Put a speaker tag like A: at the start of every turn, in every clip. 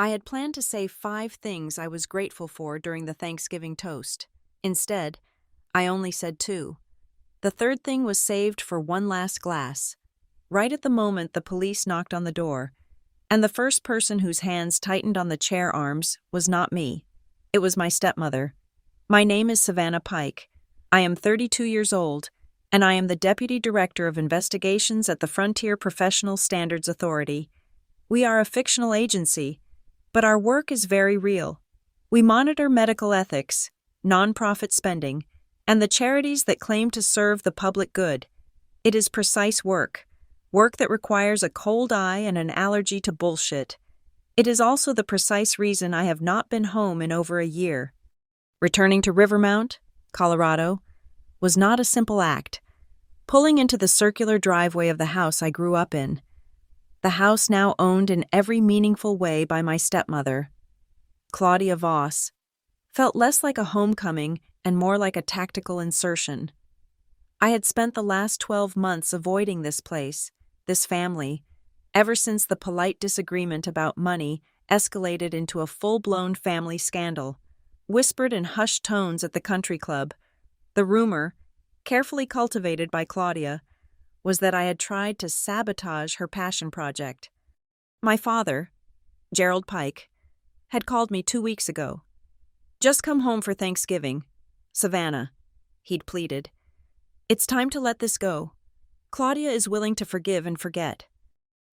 A: I had planned to say 5 things I was grateful for during the Thanksgiving toast. Instead, I only said 2. The third thing was saved for one last glass. Right at the moment the police knocked on the door, and the first person whose hands tightened on the chair arms was not me. It was my stepmother. My name is Savannah Pike. I am 32 years old, and I am the Deputy Director of Investigations at the Frontier Professional Standards Authority. We are a fictional agency, but our work is very real. We monitor medical ethics, nonprofit spending, and the charities that claim to serve the public good. It is precise work that requires a cold eye and an allergy to bullshit. It is also the precise reason I have not been home in over a year. Returning to Rivermount, Colorado, was not a simple act. Pulling into the circular driveway of the house I grew up in, the house now owned in every meaningful way by my stepmother, Claudia Voss, felt less like a homecoming and more like a tactical insertion. I had spent the last 12 months avoiding this place, this family, ever since the polite disagreement about money escalated into a full-blown family scandal, whispered in hushed tones at the country club. The rumor, carefully cultivated by Claudia, was that I had tried to sabotage her passion project. My father, Gerald Pike, had called me 2 weeks ago. "Just come home for Thanksgiving, Savannah," he'd pleaded. "It's time to let this go. Claudia is willing to forgive and forget."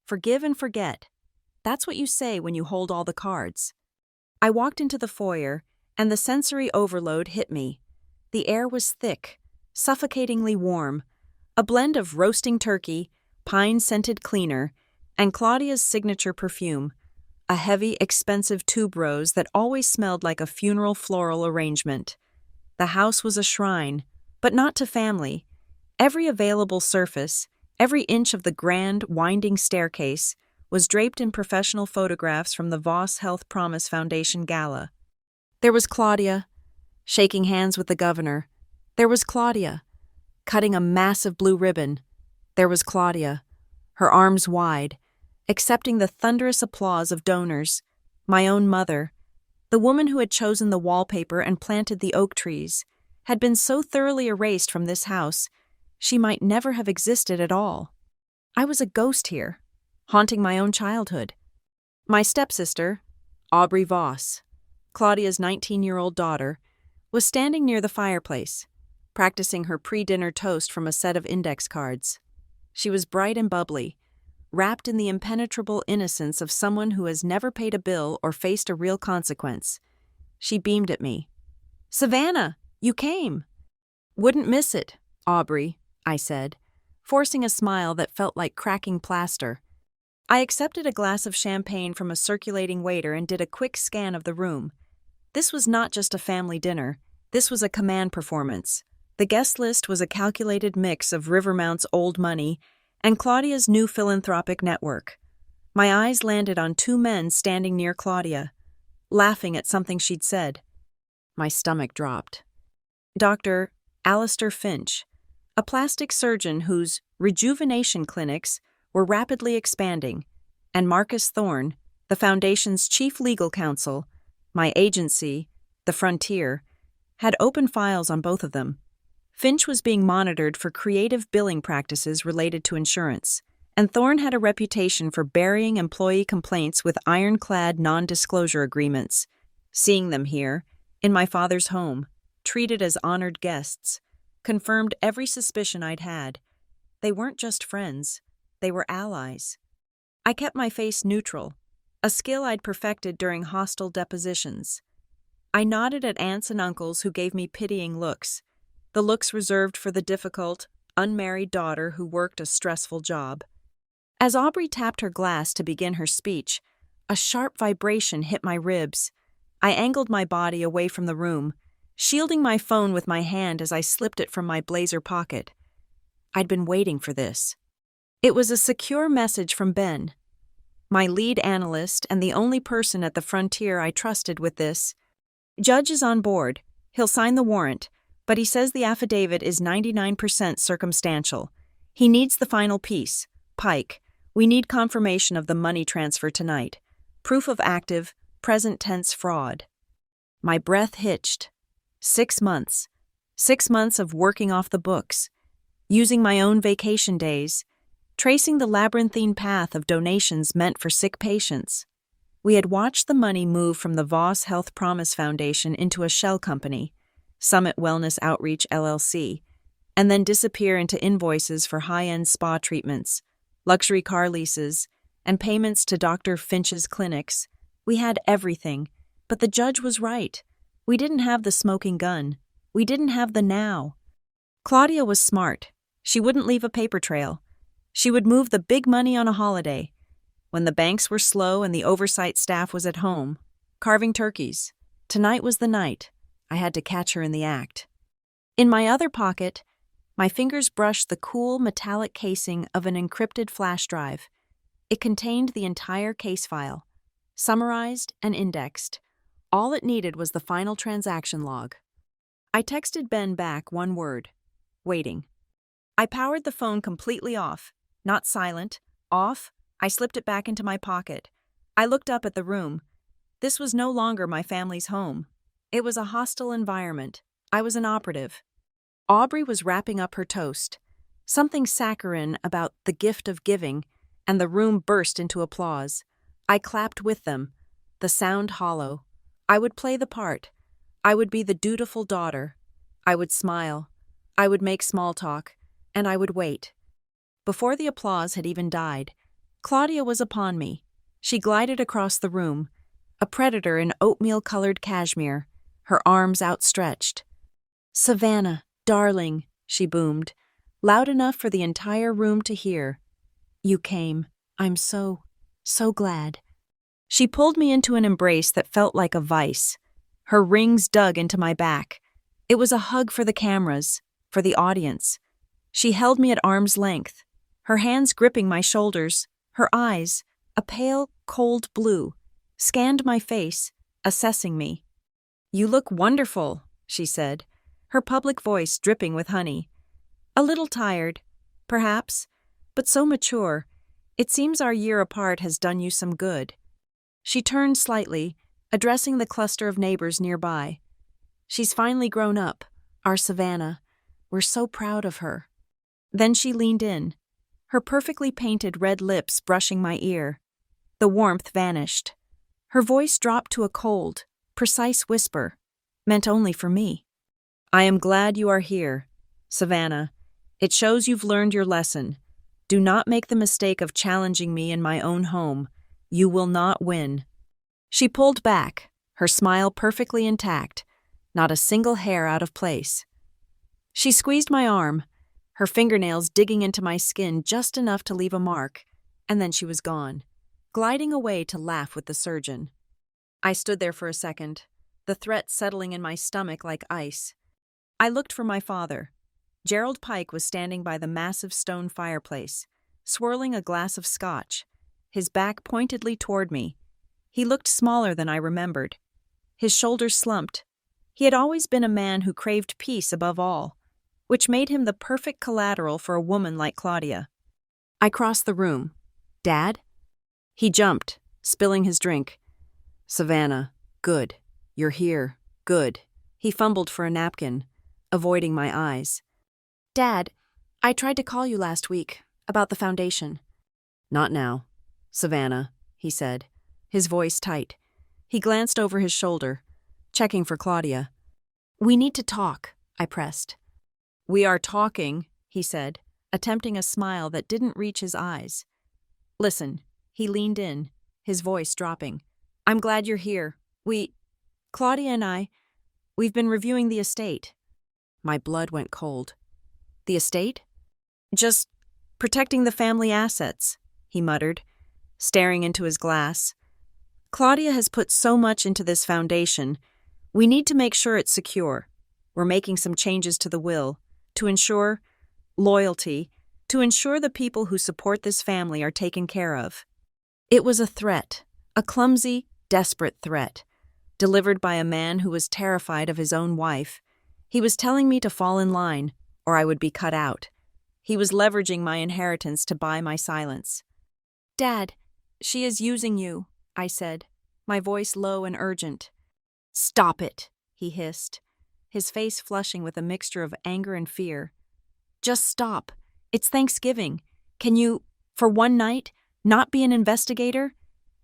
A: Forgive and forget. That's what you say when you hold all the cards. I walked into the foyer, and the sensory overload hit me. The air was thick, suffocatingly warm, a blend of roasting turkey, pine-scented cleaner, and Claudia's signature perfume, a heavy, expensive tuberose that always smelled like a funeral floral arrangement. The house was a shrine, but not to family. Every available surface, every inch of the grand, winding staircase, was draped in professional photographs from the Voss Health Promise Foundation Gala. There was Claudia, shaking hands with the governor. There was Claudia, cutting a massive blue ribbon. There was Claudia, her arms wide, accepting the thunderous applause of donors. My own mother, the woman who had chosen the wallpaper and planted the oak trees, had been so thoroughly erased from this house, she might never have existed at all. I was a ghost here, haunting my own childhood. My stepsister, Aubrey Voss, Claudia's 19-year-old daughter, was standing near the fireplace, practicing her pre-dinner toast from a set of index cards. She was bright and bubbly, wrapped in the impenetrable innocence of someone who has never paid a bill or faced a real consequence. She beamed at me. "Savannah, you came." "Wouldn't miss it, Aubrey," I said, forcing a smile that felt like cracking plaster. I accepted a glass of champagne from a circulating waiter and did a quick scan of the room. This was not just a family dinner. This was a command performance. The guest list was a calculated mix of Rivermount's old money and Claudia's new philanthropic network. My eyes landed on 2 men standing near Claudia, laughing at something she'd said. My stomach dropped. Dr. Alistair Finch, a plastic surgeon whose rejuvenation clinics were rapidly expanding, and Marcus Thorne, the Foundation's chief legal counsel. My agency, the Frontier, had open files on both of them. Finch was being monitored for creative billing practices related to insurance, and Thorne had a reputation for burying employee complaints with ironclad non-disclosure agreements. Seeing them here, in my father's home, treated as honored guests, confirmed every suspicion I'd had. They weren't just friends, they were allies. I kept my face neutral, a skill I'd perfected during hostile depositions. I nodded at aunts and uncles who gave me pitying looks, the looks reserved for the difficult, unmarried daughter who worked a stressful job. As Aubrey tapped her glass to begin her speech, a sharp vibration hit my ribs. I angled my body away from the room, shielding my phone with my hand as I slipped it from my blazer pocket. I'd been waiting for this. It was a secure message from Ben, my lead analyst and the only person at the Frontier I trusted with this. "Judge is on board. He'll sign the warrant, but he says the affidavit is 99% circumstantial. He needs the final piece. Pike, we need confirmation of the money transfer tonight. Proof of active, present tense fraud. My breath hitched. 6 months. 6 months of working off the books, using my own vacation days, tracing the labyrinthine path of donations meant for sick patients. We had watched the money move from the Voss Health Promise Foundation into a shell company, Summit Wellness Outreach LLC, and then disappear into invoices for high-end spa treatments, luxury car leases, and payments to Dr. Finch's clinics. We had everything, but the judge was right. We didn't have the smoking gun. We didn't have the now. Claudia was smart. She wouldn't leave a paper trail. She would move the big money on a holiday, when the banks were slow and the oversight staff was at home, carving turkeys. Tonight was the night. I had to catch her in the act. In my other pocket, my fingers brushed the cool metallic casing of an encrypted flash drive. It contained the entire case file, summarized and indexed. All it needed was the final transaction log. I texted Ben back one word: waiting. I powered the phone completely off, not silent, off. I slipped it back into my pocket. I looked up at the room. This was no longer my family's home. It was a hostile environment. I was an operative. Aubrey was wrapping up her toast. Something saccharine about the gift of giving, and the room burst into applause. I clapped with them, the sound hollow. I would play the part. I would be the dutiful daughter. I would smile. I would make small talk, and I would wait. Before the applause had even died, Claudia was upon me. She glided across the room, a predator in oatmeal-colored cashmere, her arms outstretched. "Savannah, darling," she boomed, loud enough for the entire room to hear. "You came. I'm so glad." She pulled me into an embrace that felt like a vice. Her rings dug into my back. It was a hug for the cameras, for the audience. She held me at arm's length, her hands gripping my shoulders. Her eyes, a pale, cold blue, scanned my face, assessing me. "You look wonderful," she said, her public voice dripping with honey. "A little tired, perhaps, but so mature. It seems our year apart has done you some good." She turned slightly, addressing the cluster of neighbors nearby. "She's finally grown up, our Savannah. We're so proud of her." Then she leaned in, her perfectly painted red lips brushing my ear. The warmth vanished. Her voice dropped to a cold, precise whisper, meant only for me. "I am glad you are here, Savannah. It shows you've learned your lesson. Do not make the mistake of challenging me in my own home. You will not win." She pulled back, her smile perfectly intact, not a single hair out of place. She squeezed my arm, her fingernails digging into my skin just enough to leave a mark, and then she was gone, gliding away to laugh with the surgeon. I stood there for a second, the threat settling in my stomach like ice. I looked for my father. Gerald Pike was standing by the massive stone fireplace, swirling a glass of scotch, his back pointedly toward me. He looked smaller than I remembered. His shoulders slumped. He had always been a man who craved peace above all, which made him the perfect collateral for a woman like Claudia. I crossed the room. "Dad?" He jumped, spilling his drink. "Savannah, good. You're here. Good." He fumbled for a napkin, avoiding my eyes. "Dad, I tried to call you last week, about the foundation." "Not now, Savannah," he said, his voice tight. He glanced over his shoulder, checking for Claudia. "We need to talk," I pressed. "We are talking," he said, attempting a smile that didn't reach his eyes. "Listen," he leaned in, his voice dropping. "I'm glad you're here. Claudia and we've been reviewing the estate." My blood went cold. "The estate?" "Just protecting the family assets," he muttered, staring into his glass. "Claudia has put so much into this foundation. We need to make sure it's secure. We're making some changes to the will, to ensure loyalty, to ensure the people who support this family are taken care of." It was a threat, a clumsy, desperate threat, delivered by a man who was terrified of his own wife. He was telling me to fall in line, or I would be cut out. He was leveraging my inheritance to buy my silence. "Dad, she is using you," I said, my voice low and urgent. Stop it, he hissed, his face flushing with a mixture of anger and fear. Just stop. It's Thanksgiving. Can you, for one night, not be an investigator?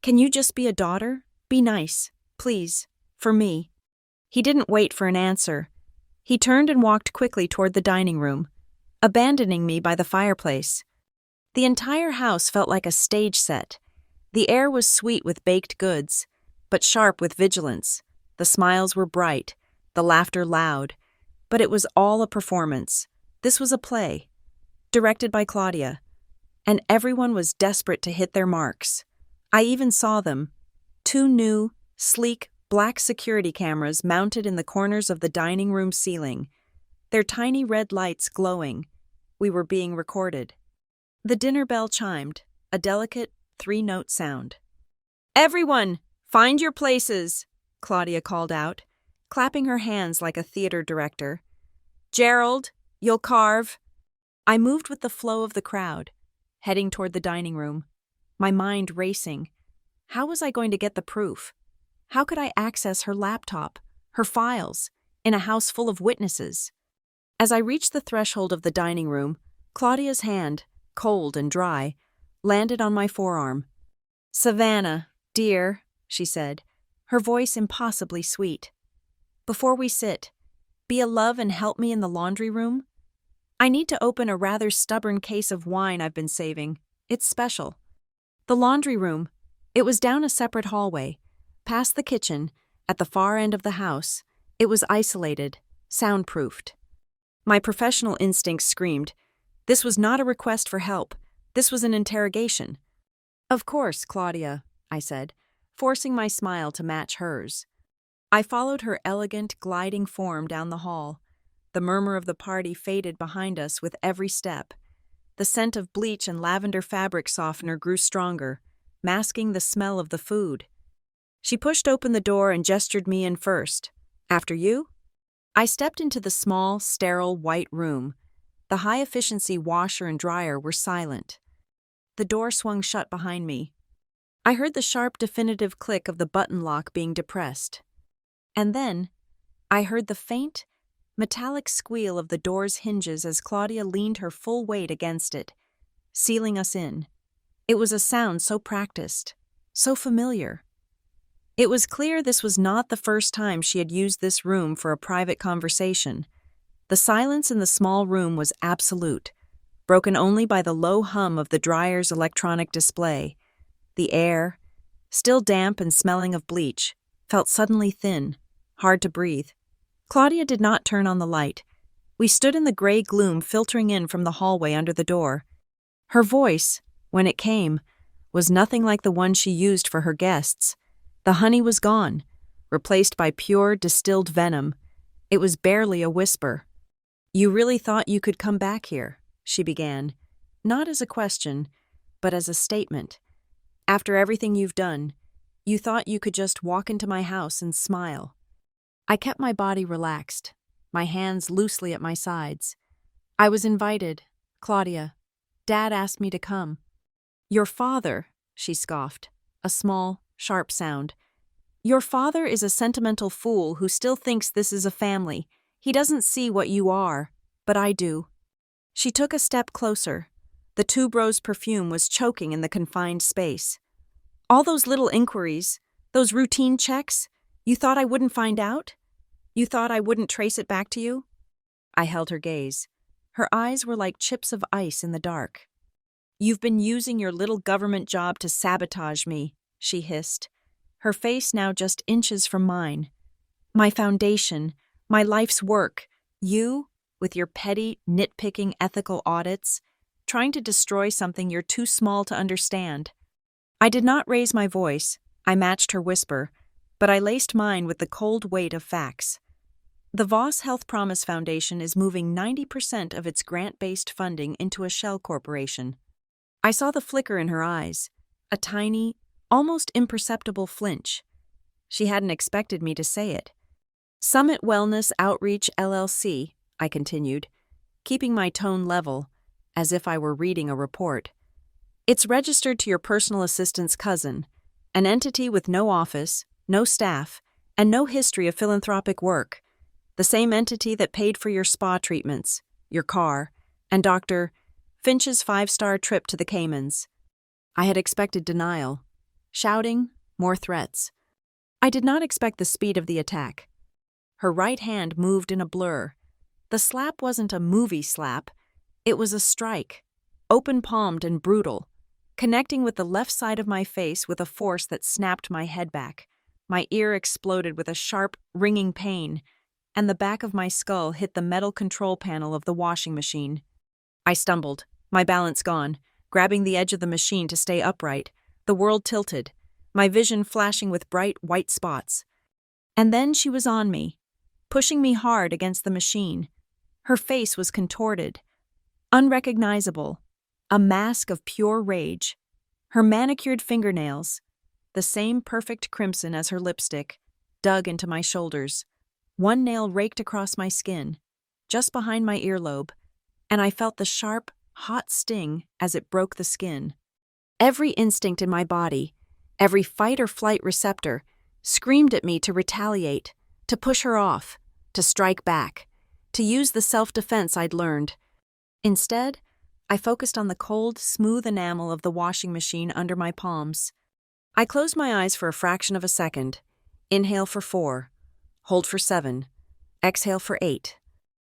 A: Can you just be a daughter? Be nice, please, for me. He didn't wait for an answer. He turned and walked quickly toward the dining room, abandoning me by the fireplace. The entire house felt like a stage set. The air was sweet with baked goods, but sharp with vigilance. The smiles were bright, the laughter loud, but it was all a performance. This was a play, directed by Claudia, and everyone was desperate to hit their marks. I even saw them, 2 new, sleek, black security cameras mounted in the corners of the dining room ceiling, their tiny red lights glowing. We were being recorded. The dinner bell chimed, a delicate 3-note sound. Everyone, find your places, Claudia called out, clapping her hands like a theater director. Gerald, you'll carve. I moved with the flow of the crowd, heading toward the dining room, my mind racing. How was I going to get the proof? How could I access her laptop, her files, in a house full of witnesses? As I reached the threshold of the dining room, Claudia's hand, cold and dry, landed on my forearm. Savannah, dear, she said, her voice impossibly sweet. Before we sit, be a love and help me in the laundry room? I need to open a rather stubborn case of wine I've been saving. It's special. The laundry room. It was down a separate hallway, past the kitchen, at the far end of the house. It was isolated, soundproofed. My professional instincts screamed. This was not a request for help. This was an interrogation. Of course, Claudia, I said, forcing my smile to match hers. I followed her elegant, gliding form down the hall. The murmur of the party faded behind us with every step. The scent of bleach and lavender fabric softener grew stronger, masking the smell of the food. She pushed open the door and gestured me in first. After you? I stepped into the small, sterile, white room. The high-efficiency washer and dryer were silent. The door swung shut behind me. I heard the sharp, definitive click of the button lock being depressed. And then, I heard the faint, metallic squeal of the door's hinges as Claudia leaned her full weight against it, sealing us in. It was a sound so practiced, so familiar. It was clear this was not the first time she had used this room for a private conversation. The silence in the small room was absolute, broken only by the low hum of the dryer's electronic display. The air, still damp and smelling of bleach, felt suddenly thin, hard to breathe. Claudia did not turn on the light. We stood in the gray gloom filtering in from the hallway under the door. Her voice, when it came, was nothing like the one she used for her guests. The honey was gone, replaced by pure, distilled venom. It was barely a whisper. You really thought you could come back here, she began, not as a question, but as a statement. After everything you've done, you thought you could just walk into my house and smile. I kept my body relaxed, my hands loosely at my sides. I was invited, Claudia. Dad asked me to come. Your father, she scoffed, a small, sharp sound. Your father is a sentimental fool who still thinks this is a family. He doesn't see what you are, but I do. She took a step closer. The tuberose perfume was choking in the confined space. All those little inquiries, those routine checks, you thought I wouldn't find out? You thought I wouldn't trace it back to you? I held her gaze. Her eyes were like chips of ice in the dark. You've been using your little government job to sabotage me, she hissed, her face now just inches from mine. My foundation, my life's work, you, with your petty, nitpicking ethical audits, trying to destroy something you're too small to understand. I did not raise my voice. I matched her whisper, but I laced mine with the cold weight of facts. The Voss Health Promise Foundation is moving 90% of its grant-based funding into a shell corporation. I saw the flicker in her eyes, a tiny, almost imperceptible flinch. She hadn't expected me to say it. Summit Wellness Outreach LLC, I continued, keeping my tone level, as if I were reading a report. It's registered to your personal assistant's cousin, An entity with no office, no staff, and no history of philanthropic work. The same entity that paid for your spa treatments, your car, and Dr. Finch's 5-star trip to the Caymans. I had expected denial, shouting, more threats. I did not expect the speed of the attack. Her right hand moved in a blur. The slap wasn't a movie slap. It was a strike, open-palmed and brutal, connecting with the left side of my face with a force that snapped my head back. My ear exploded with a sharp, ringing pain, and the back of my skull hit the metal control panel of the washing machine. I stumbled, my balance gone, grabbing the edge of the machine to stay upright, the world tilted, my vision flashing with bright white spots. And then she was on me, pushing me hard against the machine. Her face was contorted, unrecognizable, a mask of pure rage. Her manicured fingernails, the same perfect crimson as her lipstick, dug into my shoulders. One nail raked across my skin, just behind my earlobe, and I felt the sharp, hot sting as it broke the skin. Every instinct in my body, every fight or flight receptor, screamed at me to retaliate, to push her off, to strike back, to use the self-defense I'd learned. Instead, I focused on the cold, smooth enamel of the washing machine under my palms. I closed my eyes for a fraction of a second. Inhale for 4, hold for 7, exhale for 8.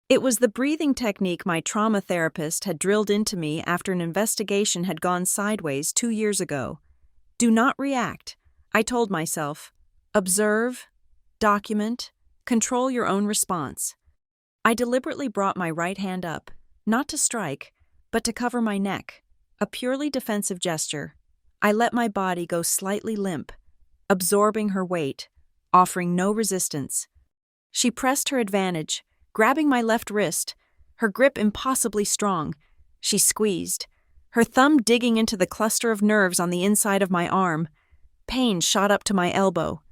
A: It was the breathing technique my trauma therapist had drilled into me after an investigation had gone sideways 2 years ago. Do not react, I told myself. Observe, document, control your own response. I deliberately brought my right hand up, not to strike, but to cover my neck, a purely defensive gesture. I let my body go slightly limp, absorbing her weight, offering no resistance. She pressed her advantage, grabbing my left wrist, her grip impossibly strong. She squeezed, her thumb digging into the cluster of nerves on the inside of my arm. Pain shot up to my elbow.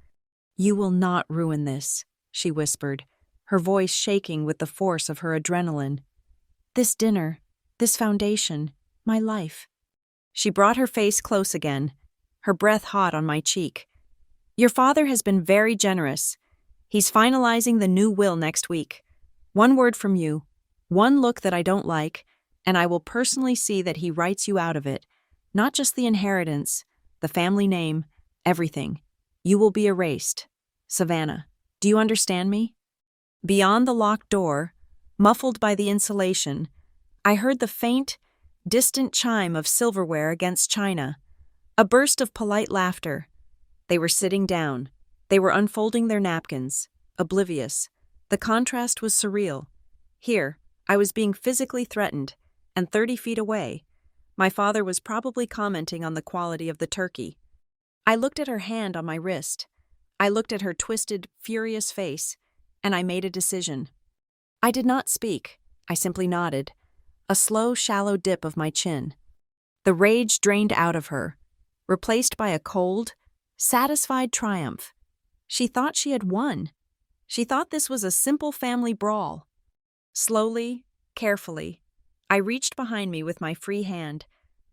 A: "You will not ruin this," she whispered, her voice shaking with the force of her adrenaline. "This dinner, this foundation, my life." She brought her face close again, her breath hot on my cheek. "Your father has been very generous. He's finalizing the new will next week. One word from you, one look that I don't like, and I will personally see that he writes you out of it. Not just the inheritance, the family name, everything. You will be erased. Savannah, do you understand me?" Beyond the locked door, muffled by the insulation, I heard the faint, distant chime of silverware against china. A burst of polite laughter. They were sitting down. They were unfolding their napkins, oblivious. The contrast was surreal. Here, I was being physically threatened, and 30 feet away, my father was probably commenting on the quality of the turkey. I looked at her hand on my wrist. I looked at her twisted, furious face, and I made a decision. I did not speak. I simply nodded, a slow, shallow dip of my chin. The rage drained out of her, replaced by a cold, satisfied triumph. She thought she had won. She thought this was a simple family brawl. Slowly, carefully, I reached behind me with my free hand,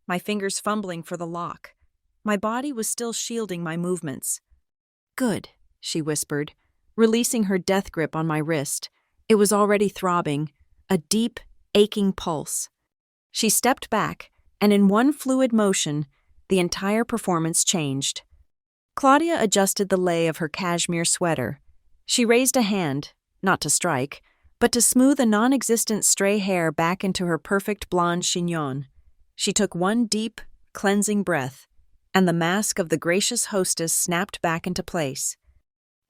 A: my fingers fumbling for the lock. My body was still shielding my movements. "Good," she whispered, releasing her death grip on my wrist. It was already throbbing, a deep, aching pulse. She stepped back, and in one fluid motion, the entire performance changed. Claudia adjusted the lay of her cashmere sweater. She raised a hand, not to strike, but to smooth a non-existent stray hair back into her perfect blonde chignon. She took one deep, cleansing breath, and the mask of the gracious hostess snapped back into place.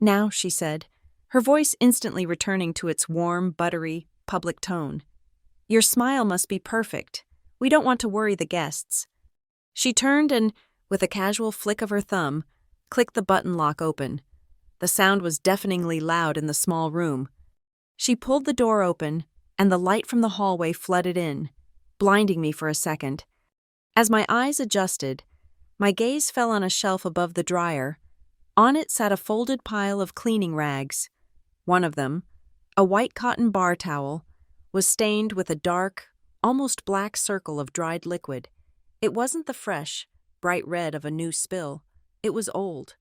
A: "Now," she said, her voice instantly returning to its warm, buttery, public tone. "Your smile must be perfect. We don't want to worry the guests." She turned and, with a casual flick of her thumb, clicked the button lock open. The sound was deafeningly loud in the small room. She pulled the door open, and the light from the hallway flooded in, blinding me for a second. As my eyes adjusted, my gaze fell on a shelf above the dryer. On it sat a folded pile of cleaning rags. One of them, a white cotton bar towel, was stained with a dark, almost black circle of dried liquid. It wasn't the fresh, bright red of a new spill. It was old.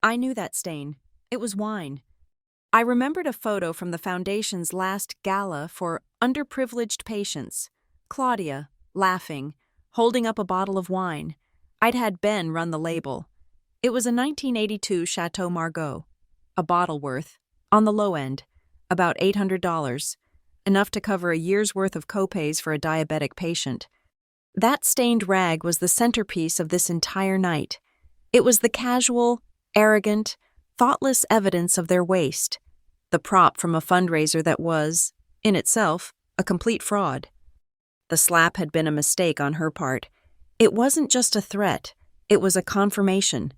A: I knew that stain. It was wine. I remembered a photo from the Foundation's last gala for underprivileged patients. Claudia, laughing, holding up a bottle of wine. I'd had Ben run the label. It was a 1982 Chateau Margaux. A bottle worth, on the low end, about $800, enough to cover a year's worth of copays for a diabetic patient. That stained rag was the centerpiece of this entire night. It was the casual, arrogant, thoughtless evidence of their waste, the prop from a fundraiser that was, in itself, a complete fraud. The slap had been a mistake on her part. It wasn't just a threat, it was a confirmation.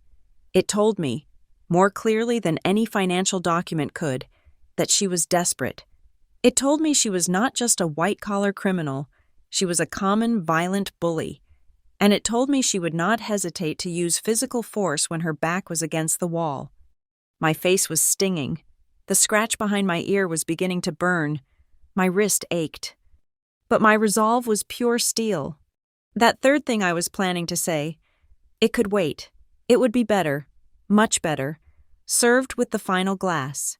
A: It told me, more clearly than any financial document could, that she was desperate. It told me she was not just a white-collar criminal, she was a common, violent bully. And it told me she would not hesitate to use physical force when her back was against the wall. My face was stinging. The scratch behind my ear was beginning to burn. My wrist ached. But my resolve was pure steel. That third thing I was planning to say, it could wait. It would be better, much better, served with the final glass.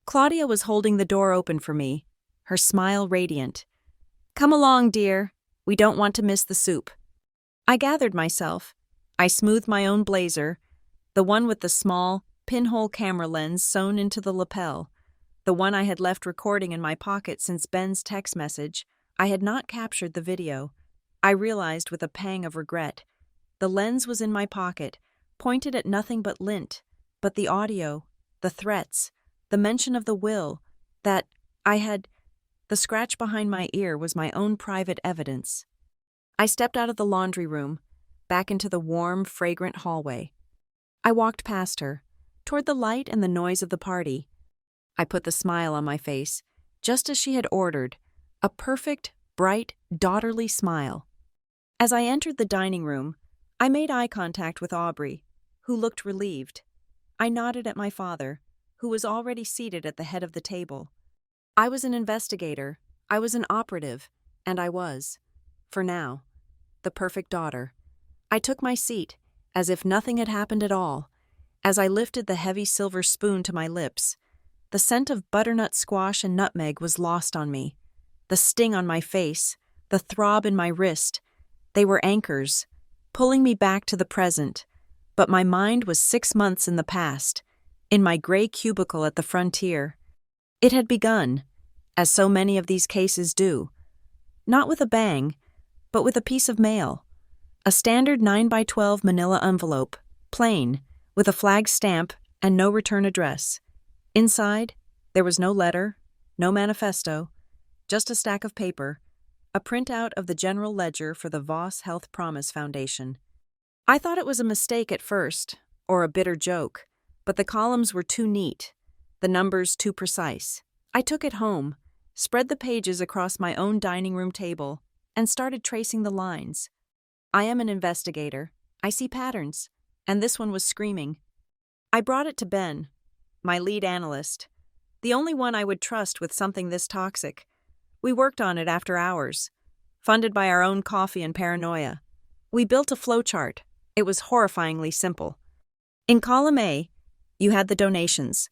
A: Claudia was holding the door open for me, her smile radiant. "Come along, dear. We don't want to miss the soup." I gathered myself. I smoothed my own blazer, the one with the small, pinhole camera lens sewn into the lapel, the one I had left recording in my pocket since Ben's text message. I had not captured the video. I realized with a pang of regret. The lens was in my pocket, pointed at nothing but lint, but the audio, the threats, the mention of the will, that the scratch behind my ear was my own private evidence. I stepped out of the laundry room, back into the warm, fragrant hallway. I walked past her, toward the light and the noise of the party. I put the smile on my face, just as she had ordered, a perfect, bright, daughterly smile. As I entered the dining room, I made eye contact with Aubrey, who looked relieved. I nodded at my father, who was already seated at the head of the table. I was an investigator, I was an operative, and I was, for now, the perfect daughter. I took my seat, as if nothing had happened at all. As I lifted the heavy silver spoon to my lips, the scent of butternut squash and nutmeg was lost on me. The sting on my face, the throb in my wrist, they were anchors, pulling me back to the present. But my mind was 6 months in the past, in my gray cubicle at the frontier. It had begun, as so many of these cases do, not with a bang, but with a piece of mail. A standard 9x12 manila envelope, plain, with a flag stamp and no return address. Inside, there was no letter, no manifesto, just a stack of paper, a printout of the general ledger for the Voss Health Promise Foundation. I thought it was a mistake at first, or a bitter joke, but the columns were too neat, the numbers too precise. I took it home, spread the pages across my own dining room table, and started tracing the lines. I am an investigator. I see patterns, and this one was screaming. I brought it to Ben, my lead analyst, the only one I would trust with something this toxic. We worked on it after hours, funded by our own coffee and paranoia. We built a flowchart. It was horrifyingly simple. In column A, you had the donations,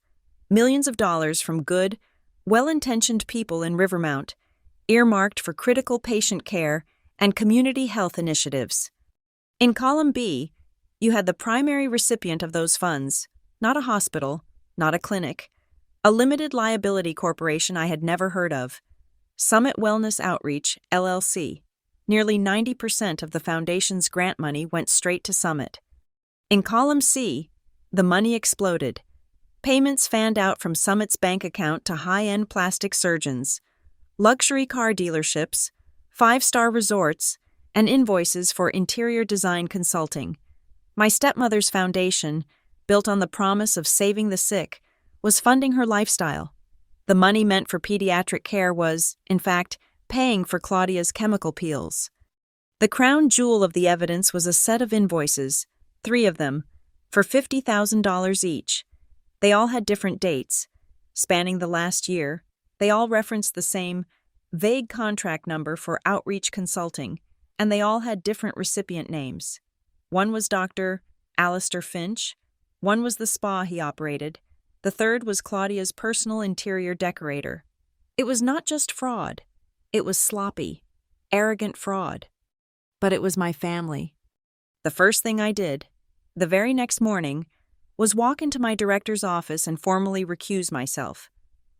A: millions of dollars from good, well-intentioned people in Rivermount, earmarked for critical patient care and community health initiatives. In column B, you had the primary recipient of those funds, not a hospital, not a clinic, a limited liability corporation I had never heard of, Summit Wellness Outreach, LLC. Nearly 90% of the foundation's grant money went straight to Summit. In column C, the money exploded. Payments fanned out from Summit's bank account to high-end plastic surgeons, luxury car dealerships, 5-star resorts, and invoices for interior design consulting. My stepmother's foundation, built on the promise of saving the sick, was funding her lifestyle. The money meant for pediatric care was, in fact, paying for Claudia's chemical peels. The crown jewel of the evidence was a set of invoices, 3 of them, for $50,000 each. They all had different dates, spanning the last year. They all referenced the same vague contract number for outreach consulting, and they all had different recipient names. One was Dr. Alistair Finch. One was the spa he operated. The third was Claudia's personal interior decorator. It was not just fraud. It was sloppy, arrogant fraud. But it was my family. The first thing I did, the very next morning, was walk into my director's office and formally recuse myself.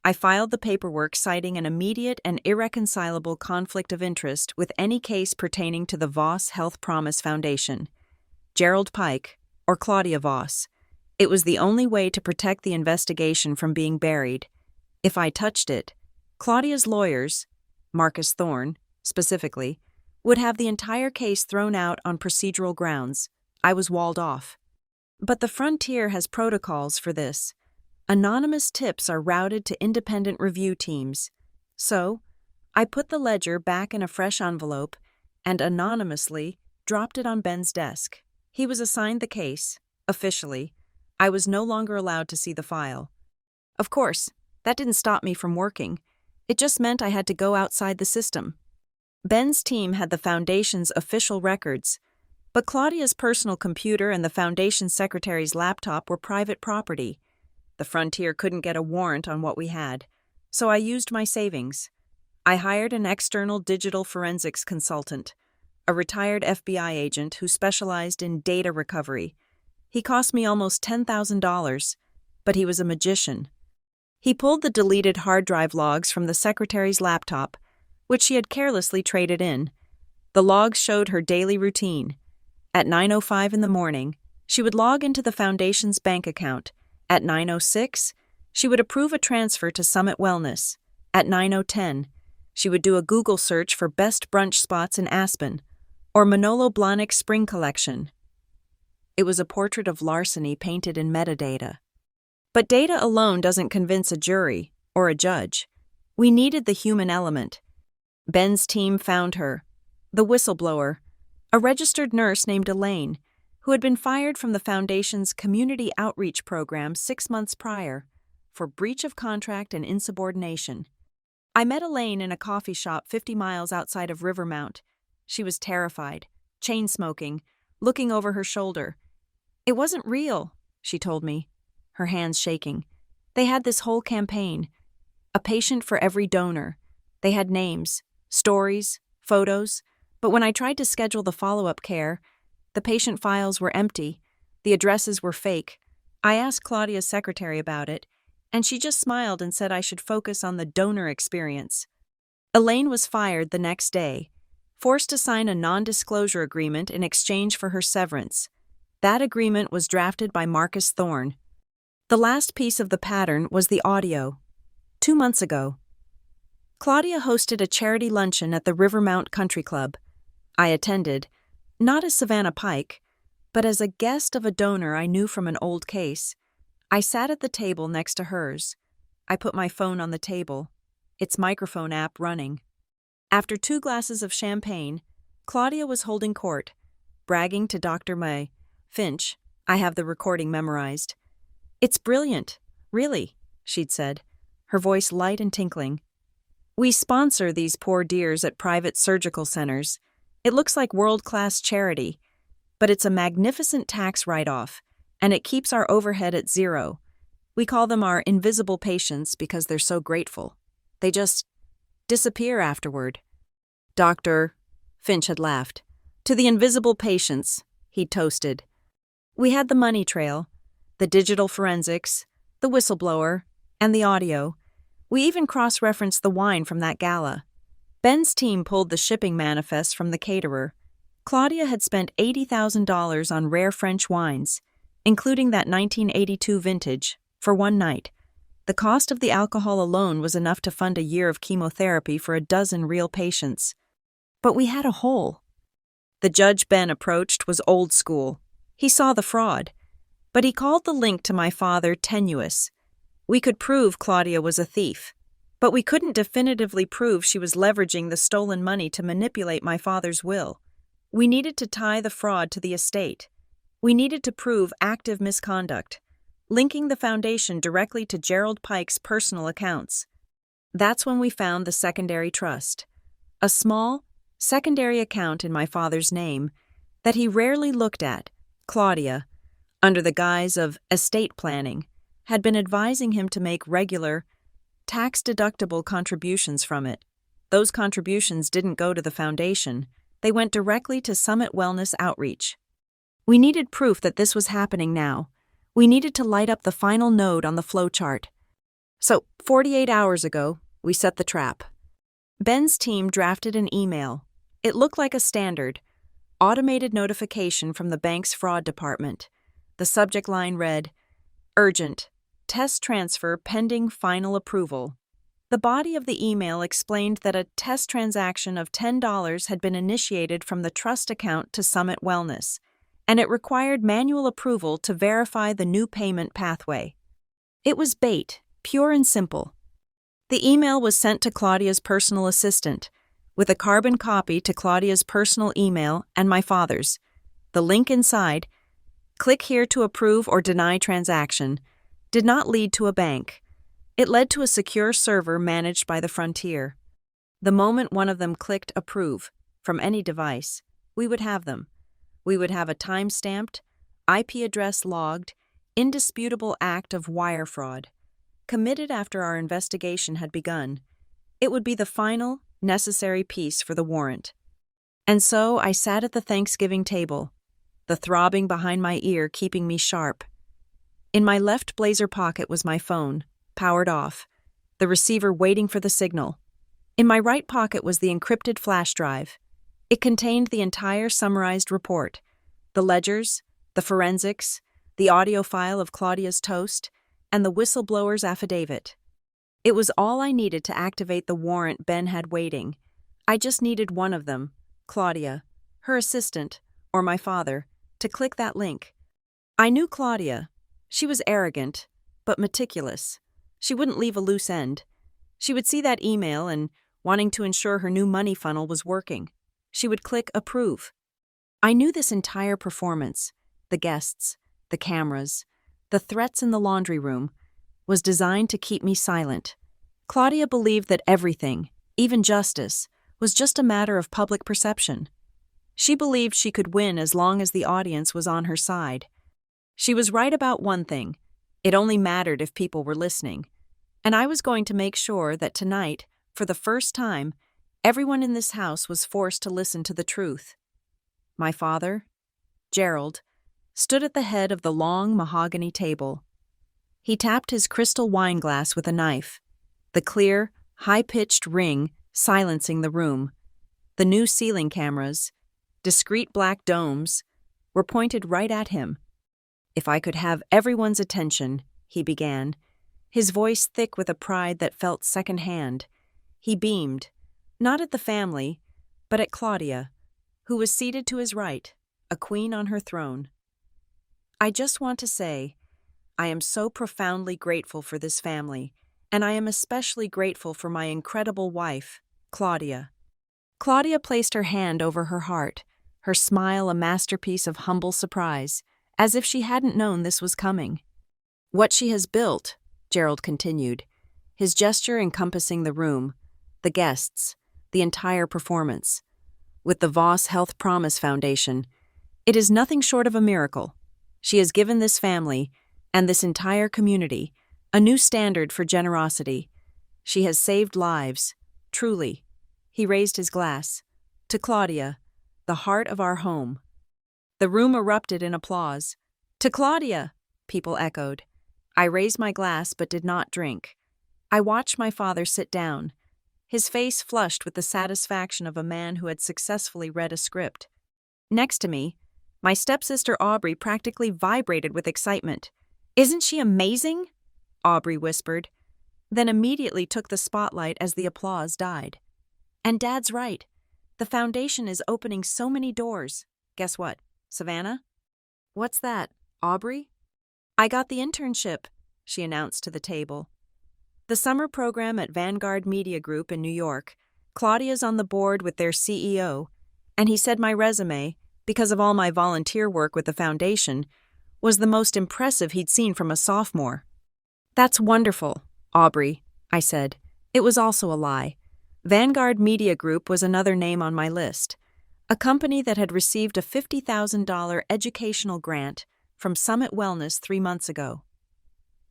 A: I filed the paperwork citing an immediate and irreconcilable conflict of interest with any case pertaining to the Voss Health Promise Foundation. Gerald Pike, or Claudia Voss. It was the only way to protect the investigation from being buried. If I touched it, Claudia's lawyers, Marcus Thorne, specifically, would have the entire case thrown out on procedural grounds. I was walled off. But the Frontier has protocols for this. Anonymous tips are routed to independent review teams. So, I put the ledger back in a fresh envelope and anonymously dropped it on Ben's desk. He was assigned the case, officially. I was no longer allowed to see the file. Of course, that didn't stop me from working. It just meant I had to go outside the system. Ben's team had the Foundation's official records, but Claudia's personal computer and the Foundation secretary's laptop were private property. The Frontier couldn't get a warrant on what we had, so I used my savings. I hired an external digital forensics consultant, a retired FBI agent who specialized in data recovery. He cost me almost $10,000, but he was a magician. He pulled the deleted hard drive logs from the secretary's laptop, which she had carelessly traded in. The logs showed her daily routine. At 9:05 in the morning, she would log into the Foundation's bank account. At 9:06, she would approve a transfer to Summit Wellness. At 9:10, she would do a Google search for best brunch spots in Aspen or Manolo Blahnik's spring collection. It was a portrait of larceny painted in metadata. But data alone doesn't convince a jury or a judge. We needed the human element. Ben's team found her, the whistleblower, a registered nurse named Elaine, who had been fired from the Foundation's community outreach program 6 months prior for breach of contract and insubordination. I met Elaine in a coffee shop 50 miles outside of Rivermount. She was terrified, chain-smoking, looking over her shoulder. It wasn't real, she told me, her hands shaking. They had this whole campaign, a patient for every donor. They had names, stories, photos, but when I tried to schedule the follow-up care, the patient files were empty, the addresses were fake. I asked Claudia's secretary about it, and she just smiled and said I should focus on the donor experience. Elaine was fired the next day, forced to sign a non-disclosure agreement in exchange for her severance. That agreement was drafted by Marcus Thorne. The last piece of the pattern was the audio. 2 months ago, Claudia hosted a charity luncheon at the Rivermount Country Club. I attended, not as Savannah Pike, but as a guest of a donor I knew from an old case. I sat at the table next to hers. I put my phone on the table, its microphone app running. After 2 glasses of champagne, Claudia was holding court, bragging to Dr. May. Finch, I have the recording memorized. It's brilliant, really, she'd said, her voice light and tinkling. We sponsor these poor dears at private surgical centers. It looks like world-class charity, but it's a magnificent tax write-off, and it keeps our overhead at zero. We call them our invisible patients because they're so grateful. They just disappear afterward. Dr. Finch had laughed. To the invisible patients, he'd toasted. We had the money trail, the digital forensics, the whistleblower, and the audio. We even cross-referenced the wine from that gala. Ben's team pulled the shipping manifest from the caterer. Claudia had spent $80,000 on rare French wines, including that 1982 vintage, for one night. The cost of the alcohol alone was enough to fund a year of chemotherapy for a dozen real patients. But we had a hole. The judge Ben approached was old school. He saw the fraud, but he called the link to my father tenuous. We could prove Claudia was a thief, but we couldn't definitively prove she was leveraging the stolen money to manipulate my father's will. We needed to tie the fraud to the estate. We needed to prove active misconduct, linking the Foundation directly to Gerald Pike's personal accounts. That's when we found the secondary trust, a small, secondary account in my father's name that he rarely looked at. Claudia, under the guise of estate planning, had been advising him to make regular, tax-deductible contributions from it. Those contributions didn't go to the foundation. They went directly to Summit Wellness Outreach. We needed proof that this was happening now. We needed to light up the final node on the flowchart. So, 48 hours ago, we set the trap. Ben's team drafted an email. It looked like a standard, automated notification from the bank's fraud department. The subject line read, "Urgent. Test transfer pending final approval." The body of the email explained that a test transaction of $10 had been initiated from the trust account to Summit Wellness, and it required manual approval to verify the new payment pathway. It was bait, pure and simple. The email was sent to Claudia's personal assistant, with a carbon copy to Claudia's personal email and my father's. The link inside, "Click here to approve or deny transaction," did not lead to a bank. It led to a secure server managed by the Frontier. The moment one of them clicked approve, from any device, we would have them. We would have a time-stamped, IP address logged, indisputable act of wire fraud, committed after our investigation had begun. It would be the final, necessary piece for the warrant. And so I sat at the Thanksgiving table, the throbbing behind my ear keeping me sharp. In my left blazer pocket was my phone, powered off, the receiver waiting for the signal. In my right pocket was the encrypted flash drive. It contained the entire summarized report, the ledgers, the forensics, the audio file of Claudia's toast, and the whistleblower's affidavit. It was all I needed to activate the warrant Ben had waiting. I just needed one of them, Claudia, her assistant, or my father, to click that link. I knew Claudia. She was arrogant, but meticulous. She wouldn't leave a loose end. She would see that email and, wanting to ensure her new money funnel was working, she would click approve. I knew this entire performance, the guests, the cameras, the threats in the laundry room, was designed to keep me silent. Claudia believed that everything, even justice, was just a matter of public perception. She believed she could win as long as the audience was on her side. She was right about one thing. It only mattered if people were listening. And I was going to make sure that tonight, for the first time, everyone in this house was forced to listen to the truth. My father, Gerald, stood at the head of the long mahogany table. He tapped his crystal wine glass with a knife, the clear, high-pitched ring silencing the room. The new ceiling cameras, discreet black domes, were pointed right at him. "If I could have everyone's attention," he began, his voice thick with a pride that felt second-hand. He beamed, not at the family, but at Claudia, who was seated to his right, a queen on her throne. "I just want to say, I am so profoundly grateful for this family, and I am especially grateful for my incredible wife, Claudia." Claudia placed her hand over her heart, her smile a masterpiece of humble surprise, as if she hadn't known this was coming. "What she has built," Gerald continued, his gesture encompassing the room, the guests, the entire performance. "With the Voss Health Promise Foundation, it is nothing short of a miracle. She has given this family, and this entire community, a new standard for generosity. She has saved lives, truly." He raised his glass. "To Claudia, the heart of our home." The room erupted in applause. "To Claudia," people echoed. I raised my glass but did not drink. I watched my father sit down, his face flushed with the satisfaction of a man who had successfully read a script. Next to me, my stepsister Aubrey practically vibrated with excitement. "Isn't she amazing?" Aubrey whispered, then immediately took the spotlight as the applause died. "And Dad's right. The foundation is opening so many doors. Guess what, Savannah?" "What's that, Aubrey?" "I got the internship," she announced to the table. "The summer program at Vanguard Media Group in New York. Claudia's on the board with their CEO, and he said my resume, because of all my volunteer work with the foundation, was the most impressive he'd seen from a sophomore." "That's wonderful, Aubrey," I said. It was also a lie. Vanguard Media Group was another name on my list, a company that had received a $50,000 educational grant from Summit Wellness 3 months ago.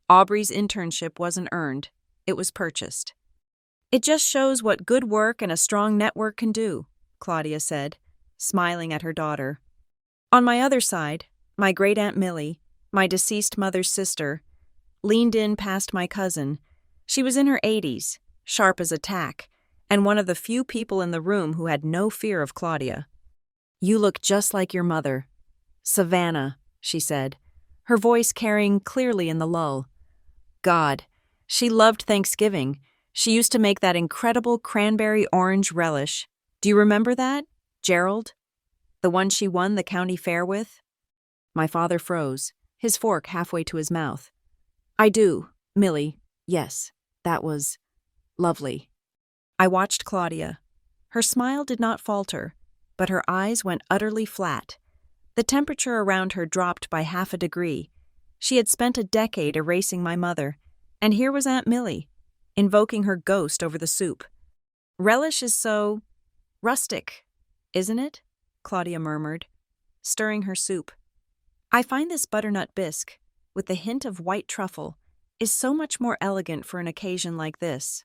A: Aubrey's internship wasn't earned, it was purchased. It just shows what good work and a strong network can do, Claudia said, smiling at her daughter. On my other side, my great-aunt Millie, my deceased mother's sister, leaned in past my cousin. She was in her 80s, sharp as a tack, and one of the few people in the room who had no fear of Claudia. "You look just like your mother. Savannah," she said, her voice carrying clearly in the lull. God, she loved Thanksgiving. She used to make that incredible cranberry orange relish. Do you remember that, Gerald? The one she won the county fair with? My father froze, his fork halfway to his mouth. I do, Millie. Yes, that was lovely. I watched Claudia. Her smile did not falter, but her eyes went utterly flat. The temperature around her dropped by 1/2 degree. She had spent a decade erasing my mother, and here was Aunt Millie, invoking her ghost over the soup. Relish is so rustic, isn't it? Claudia murmured, stirring her soup. I find this butternut bisque, with the hint of white truffle, is so much more elegant for an occasion like this.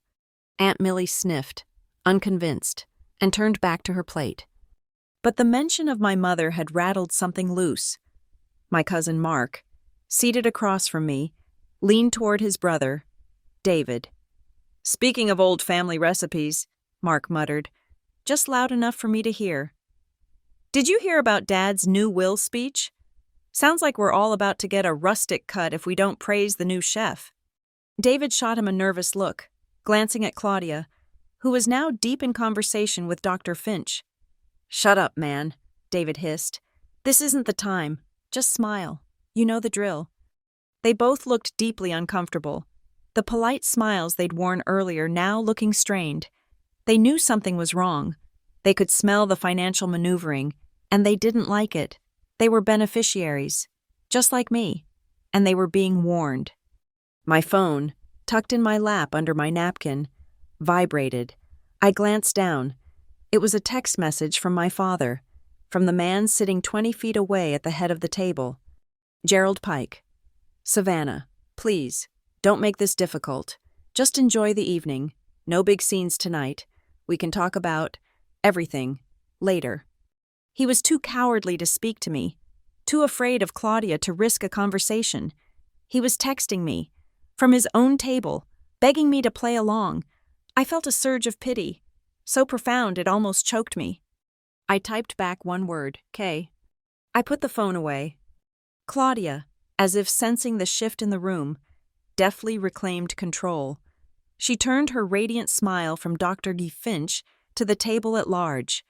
A: Aunt Millie sniffed, unconvinced, and turned back to her plate. But the mention of my mother had rattled something loose. My cousin Mark, seated across from me, leaned toward his brother, David. Speaking of old family recipes, Mark muttered, just loud enough for me to hear. Did you hear about Dad's new will speech? Sounds like we're all about to get a rustic cut if we don't praise the new chef. David shot him a nervous look, glancing at Claudia, who was now deep in conversation with Dr. Finch. Shut up, man, David hissed. This isn't the time. Just smile. You know the drill. They both looked deeply uncomfortable, the polite smiles they'd worn earlier now looking strained. They knew something was wrong. They could smell the financial maneuvering, and they didn't like it. They were beneficiaries, just like me, and they were being warned. My phone, tucked in my lap under my napkin, vibrated. I glanced down. It was a text message from my father, from the man sitting 20 feet away at the head of the table. Gerald Pike. Savannah, please, don't make this difficult. Just enjoy the evening. No big scenes tonight. We can talk about everything later. He was too cowardly to speak to me, too afraid of Claudia to risk a conversation. He was texting me, from his own table, begging me to play along. I felt a surge of pity, so profound it almost choked me. I typed back one word, K. I put the phone away. Claudia, as if sensing the shift in the room, deftly reclaimed control. She turned her radiant smile from Dr. Guy Finch to the table at large.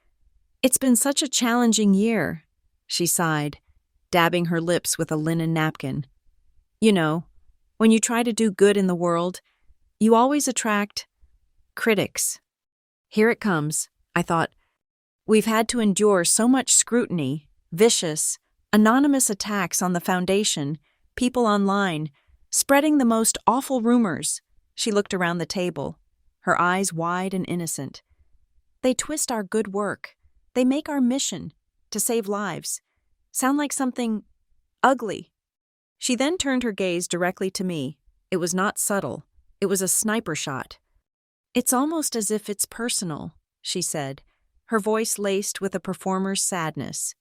A: It's been such a challenging year, she sighed, dabbing her lips with a linen napkin. You know, when you try to do good in the world, you always attract critics. Here it comes, I thought. We've had to endure so much scrutiny, vicious, anonymous attacks on the foundation, people online, spreading the most awful rumors. She looked around the table, her eyes wide and innocent. They twist our good work. They make our mission, to save lives, sound like something ugly. She then turned her gaze directly to me. It was not subtle. It was a sniper shot. It's almost as if it's personal, she said, her voice laced with a performer's sadness.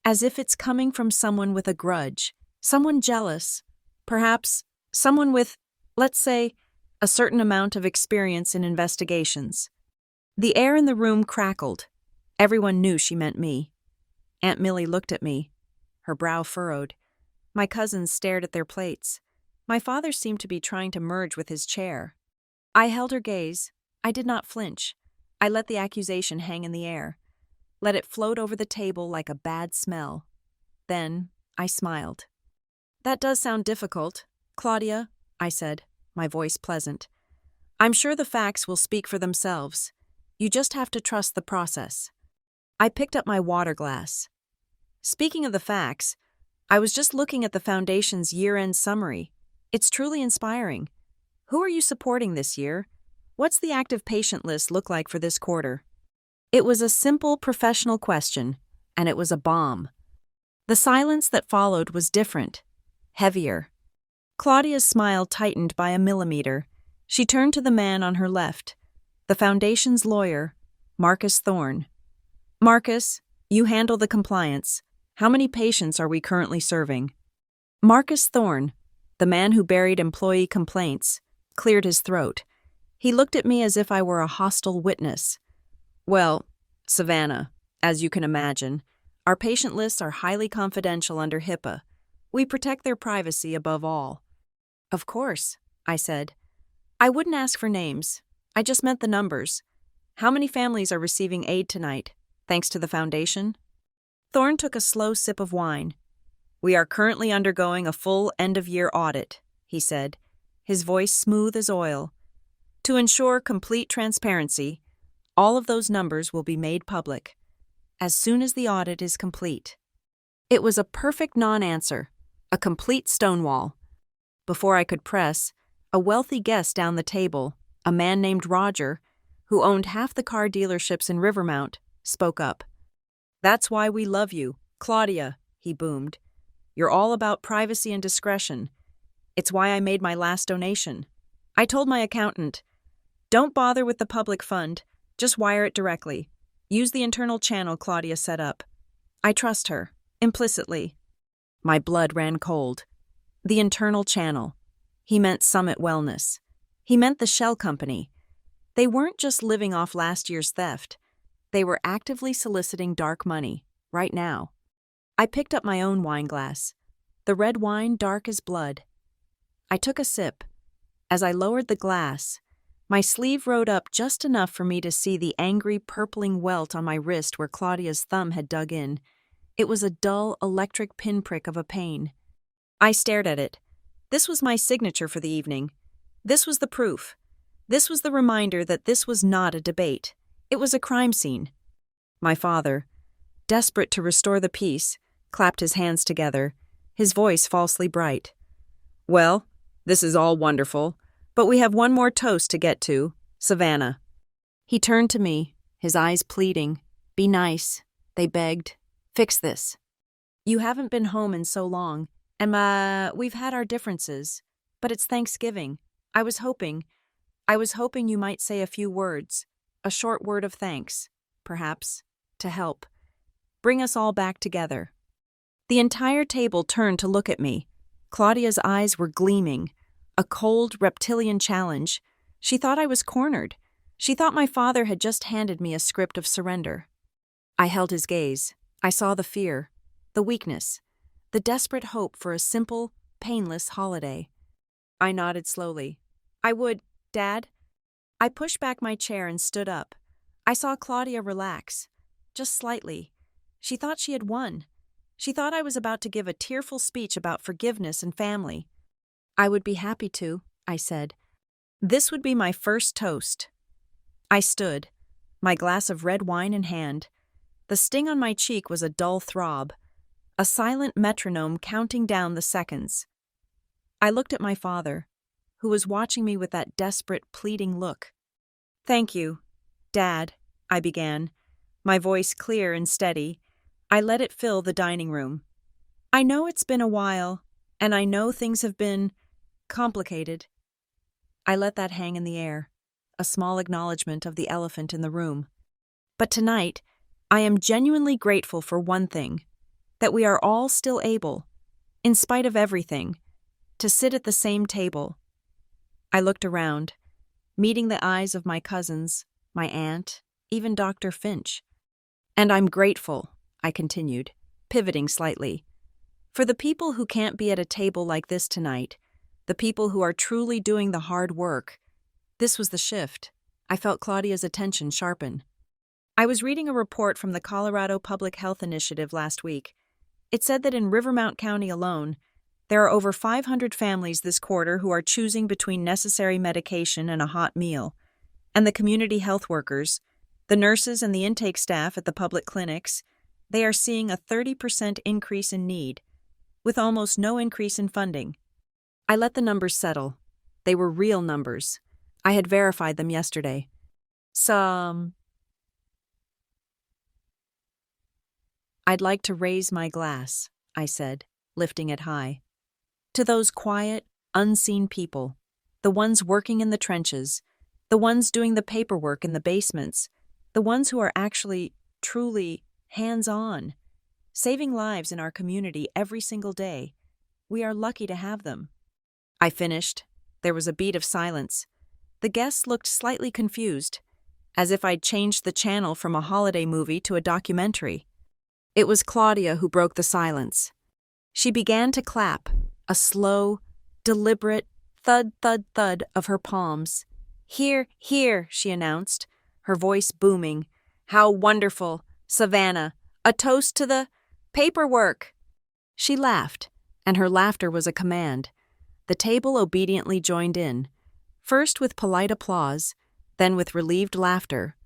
A: As if it's coming from someone with a grudge, someone jealous, perhaps someone with, let's say, a certain amount of experience in investigations. The air in the room crackled. Everyone knew she meant me. Aunt Millie looked at me, her brow furrowed. My cousins stared at their plates. My father seemed to be trying to merge with his chair. I held her gaze. I did not flinch. I let the accusation hang in the air, let it float over the table like a bad smell. Then I smiled. That does sound difficult, Claudia, I said, my voice pleasant. I'm sure the facts will speak for themselves. You just have to trust the process. I picked up my water glass. Speaking of the facts, I was just looking at the Foundation's year-end summary. It's truly inspiring. Who are you supporting this year? What's the active patient list look like for this quarter? It was a simple professional question, and it was a bomb. The silence that followed was different, heavier. Claudia's smile tightened by a millimeter. She turned to the man on her left, the Foundation's lawyer, Marcus Thorne. Marcus, you handle the compliance. How many patients are we currently serving? Marcus Thorne, the man who buried employee complaints, cleared his throat. He looked at me as if I were a hostile witness. Well, Savannah, as you can imagine, our patient lists are highly confidential under HIPAA. We protect their privacy above all. Of course, I said. I wouldn't ask for names. I just meant the numbers. How many families are receiving aid tonight, thanks to the Foundation? Thorne took a slow sip of wine. We are currently undergoing a full end-of-year audit, he said, his voice smooth as oil. To ensure complete transparency, all of those numbers will be made public as soon as the audit is complete. It was a perfect non-answer, a complete stonewall. Before I could press, a wealthy guest down the table, a man named Roger, who owned half the car dealerships in Rivermount, spoke up. That's why we love you, Claudia, he boomed. You're all about privacy and discretion. It's why I made my last donation. I told my accountant, don't bother with the public fund, just wire it directly. Use the internal channel Claudia set up. I trust her, implicitly. My blood ran cold. The internal channel. He meant Summit Wellness. He meant the shell company. They weren't just living off last year's theft. They were actively soliciting dark money, right now. I picked up my own wine glass, the red wine dark as blood. I took a sip. As I lowered the glass, my sleeve rode up just enough for me to see the angry purpling welt on my wrist where Claudia's thumb had dug in. It was a dull, electric pinprick of a pain. I stared at it. This was my signature for the evening. This was the proof. This was the reminder that this was not a debate. It was a crime scene. My father, desperate to restore the peace, clapped his hands together, his voice falsely bright. Well, this is all wonderful, but we have one more toast to get to, Savannah. He turned to me, his eyes pleading. Be nice, they begged. Fix this. You haven't been home in so long, and we've had our differences, but it's Thanksgiving. I was hoping you might say a few words, a short word of thanks, perhaps, to help. Bring us all back together. The entire table turned to look at me. Claudia's eyes were gleaming, a cold, reptilian challenge. She thought I was cornered. She thought my father had just handed me a script of surrender. I held his gaze. I saw the fear, the weakness, the desperate hope for a simple, painless holiday. I nodded slowly. I would, Dad. I pushed back my chair and stood up. I saw Claudia relax, just slightly. She thought she had won. She thought I was about to give a tearful speech about forgiveness and family. I would be happy to, I said. This would be my first toast. I stood, my glass of red wine in hand. The sting on my cheek was a dull throb, a silent metronome counting down the seconds. I looked at my father, who was watching me with that desperate, pleading look. Thank you, Dad, I began, my voice clear and steady. I let it fill the dining room. I know it's been a while, and I know things have been complicated. I let that hang in the air, a small acknowledgement of the elephant in the room. But tonight, I am genuinely grateful for one thing, that we are all still able, in spite of everything, to sit at the same table. I looked around, meeting the eyes of my cousins, my aunt, even Dr. Finch. And I'm grateful, I continued, pivoting slightly, for the people who can't be at a table like this tonight, the people who are truly doing the hard work. This was the shift. I felt Claudia's attention sharpen. I was reading a report from the Colorado Public Health Initiative last week. It said that in Rivermount County alone, there are over 500 families this quarter who are choosing between necessary medication and a hot meal. And the community health workers, the nurses and the intake staff at the public clinics, they are seeing a 30% increase in need, with almost no increase in funding. I let the numbers settle. They were real numbers. I had verified them yesterday. I'd like to raise my glass, I said, lifting it high. To those quiet, unseen people, the ones working in the trenches, the ones doing the paperwork in the basements, the ones who are actually, truly, hands-on, saving lives in our community every single day. We are lucky to have them. I finished. There was a beat of silence. The guests looked slightly confused, as if I'd changed the channel from a holiday movie to a documentary. It was Claudia who broke the silence. She began to clap, a slow, deliberate thud, thud, thud of her palms. "Here, here," she announced, her voice booming. "How wonderful! Savannah, a toast to the paperwork!" She laughed, and her laughter was a command. The table obediently joined in, first with polite applause, then with relieved laughter.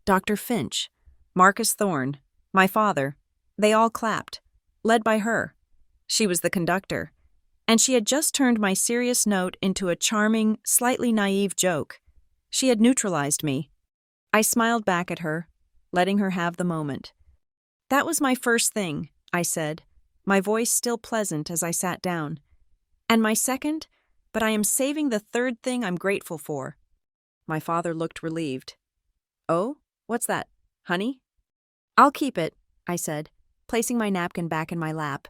A: Dr. Finch, Marcus Thorne, my father, they all clapped, led by her. She was the conductor, and she had just turned my serious note into a charming, slightly naive joke. She had neutralized me. I smiled back at her, letting her have the moment. "That was my first thing," I said, my voice still pleasant as I sat down. "And my second, but I am saving the third thing I'm grateful for." My father looked relieved. "Oh, what's that, honey?" "I'll keep it," I said, placing my napkin back in my lap.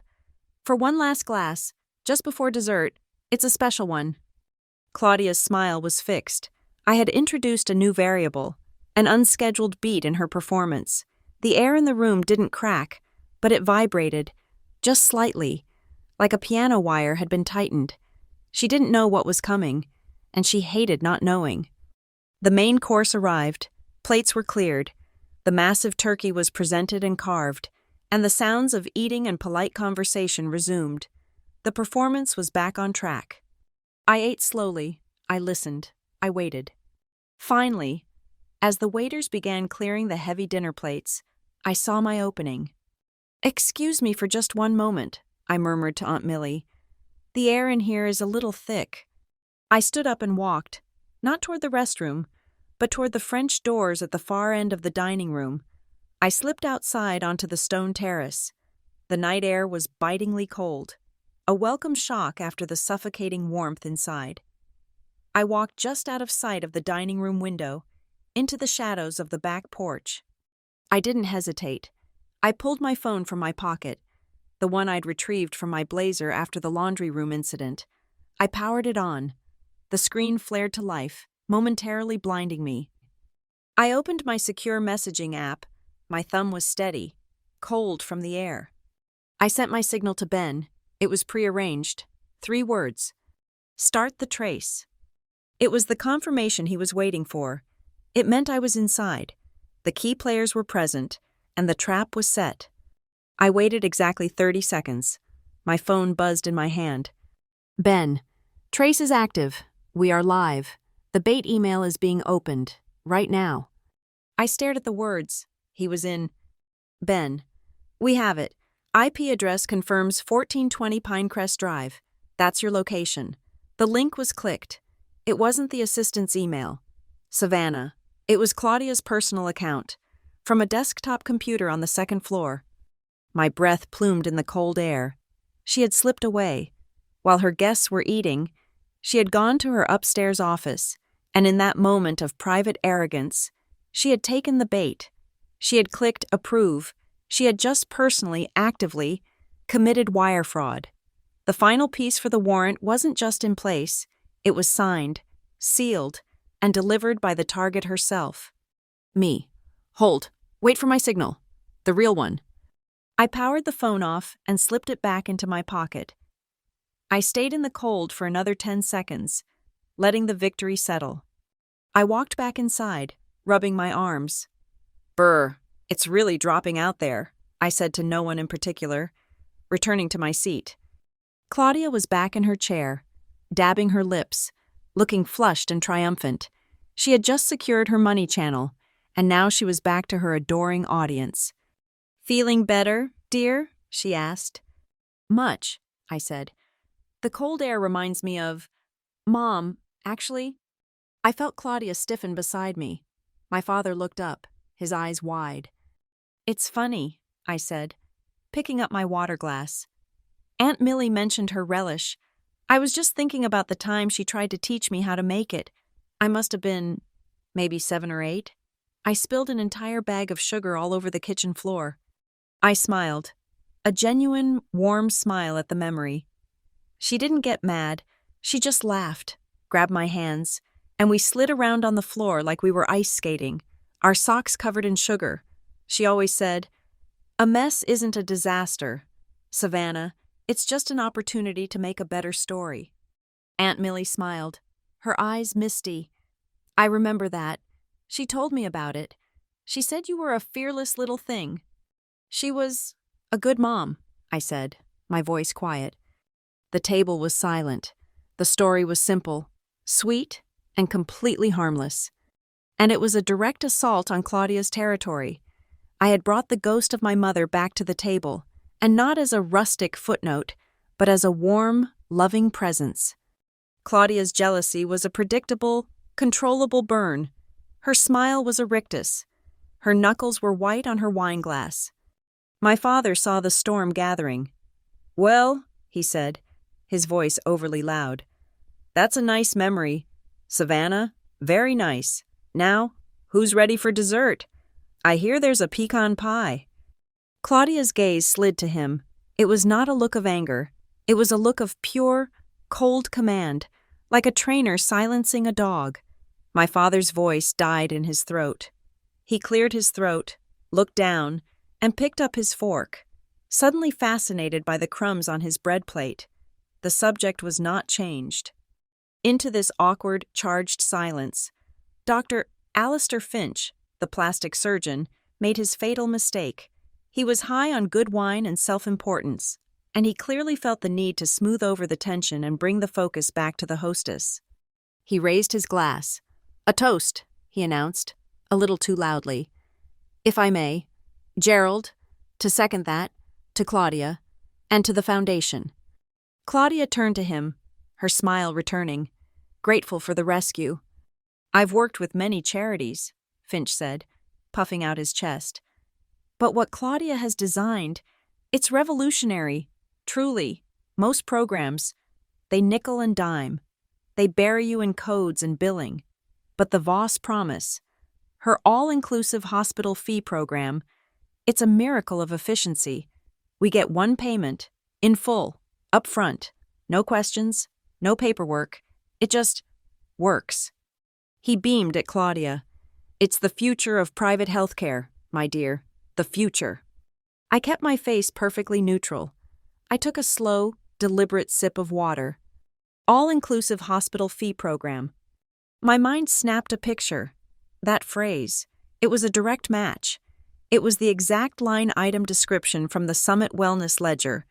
A: "For one last glass, just before dessert. It's a special one." Claudia's smile was fixed. I had introduced a new variable, an unscheduled beat in her performance. The air in the room didn't crack, but it vibrated, just slightly, like a piano wire had been tightened. She didn't know what was coming, and she hated not knowing. The main course arrived, plates were cleared, the massive turkey was presented and carved, and the sounds of eating and polite conversation resumed. The performance was back on track. I ate slowly, I listened, I waited. Finally, as the waiters began clearing the heavy dinner plates, I saw my opening. "Excuse me for just one moment," I murmured to Aunt Millie. "The air in here is a little thick." I stood up and walked, not toward the restroom, but toward the French doors at the far end of the dining room. I slipped outside onto the stone terrace. The night air was bitingly cold, a welcome shock after the suffocating warmth inside. I walked just out of sight of the dining room window, into the shadows of the back porch. I didn't hesitate. I pulled my phone from my pocket, the one I'd retrieved from my blazer after the laundry room incident. I powered it on. The screen flared to life, momentarily blinding me. I opened my secure messaging app. My thumb was steady, cold from the air. I sent my signal to Ben. It was prearranged. 3 words. "Start the trace." It was the confirmation he was waiting for. It meant I was inside. The key players were present, and the trap was set. I waited exactly 30 seconds. My phone buzzed in my hand. "Ben, trace is active. We are live. The bait email is being opened. Right now." I stared at the words. He was in. "Ben, we have it. IP address confirms 1420 Pinecrest Drive. That's your location." The link was clicked. It wasn't the assistant's email. "Savannah." It was Claudia's personal account, from a desktop computer on the 2nd floor. My breath plumed in the cold air. She had slipped away. While her guests were eating, she had gone to her upstairs office, and in that moment of private arrogance, she had taken the bait. She had clicked approve. She had just personally, actively, committed wire fraud. The final piece for the warrant wasn't just in place, it was signed, sealed, and delivered by the target herself. Me. "Hold. Wait for my signal. The real one." I powered the phone off and slipped it back into my pocket. I stayed in the cold for another 10 seconds, letting the victory settle. I walked back inside, rubbing my arms. "Brr, it's really dropping out there," I said to no one in particular, returning to my seat. Claudia was back in her chair, dabbing her lips, looking flushed and triumphant. She had just secured her money channel, and now she was back to her adoring audience. "Feeling better, dear?" she asked. "Much," I said. "The cold air reminds me of... Mom, actually." I felt Claudia stiffen beside me. My father looked up, his eyes wide. "It's funny," I said, picking up my water glass. Aunt Millie mentioned her relish. I was just thinking about the time she tried to teach me how to make it. I must have been maybe 7 or 8. I spilled an entire bag of sugar all over the kitchen floor. I smiled, a genuine, warm smile at the memory. She didn't get mad. She just laughed, grabbed my hands, and we slid around on the floor like we were ice skating, our socks covered in sugar. She always said, "A mess isn't a disaster, Savannah. It's just an opportunity to make a better story." Aunt Millie smiled, her eyes misty. I remember that. She told me about it. She said you were a fearless little thing. She was a good mom, I said, my voice quiet. The table was silent. The story was simple, sweet, and completely harmless. And it was a direct assault on Claudia's territory. I had brought the ghost of my mother back to the table, and not as a rustic footnote, but as a warm, loving presence. Claudia's jealousy was a predictable, controllable burn. Her smile was a rictus. Her knuckles were white on her wine glass. My father saw the storm gathering. "Well," he said, his voice overly loud, "that's a nice memory. Savannah, very nice. Now, who's ready for dessert? I hear there's a pecan pie." Claudia's gaze slid to him. It was not a look of anger. It was a look of pure, cold command, like a trainer silencing a dog. My father's voice died in his throat. He cleared his throat, looked down, and picked up his fork, suddenly fascinated by the crumbs on his bread plate. The subject was not changed. Into this awkward, charged silence, Dr. Alistair Finch, the plastic surgeon, made his fatal mistake. He was high on good wine and self-importance, and he clearly felt the need to smooth over the tension and bring the focus back to the hostess. He raised his glass. "A toast," he announced, a little too loudly. "If I may, Gerald, to second that, to Claudia, and to the Foundation." Claudia turned to him, her smile returning, grateful for the rescue. "I've worked with many charities," Finch said, puffing out his chest. "But what Claudia has designed, it's revolutionary, truly. Most programs, they nickel and dime. They bury you in codes and billing. But the Voss Promise, her all-inclusive hospital fee program, it's a miracle of efficiency. We get one payment, in full, up front, no questions, no paperwork. It just works." He beamed at Claudia. "It's the future of private healthcare, my dear, the future." I kept my face perfectly neutral. I took a slow, deliberate sip of water. All-inclusive hospital fee program. My mind snapped a picture. That phrase. It was a direct match. It was the exact line-item description from the Summit Wellness Ledger,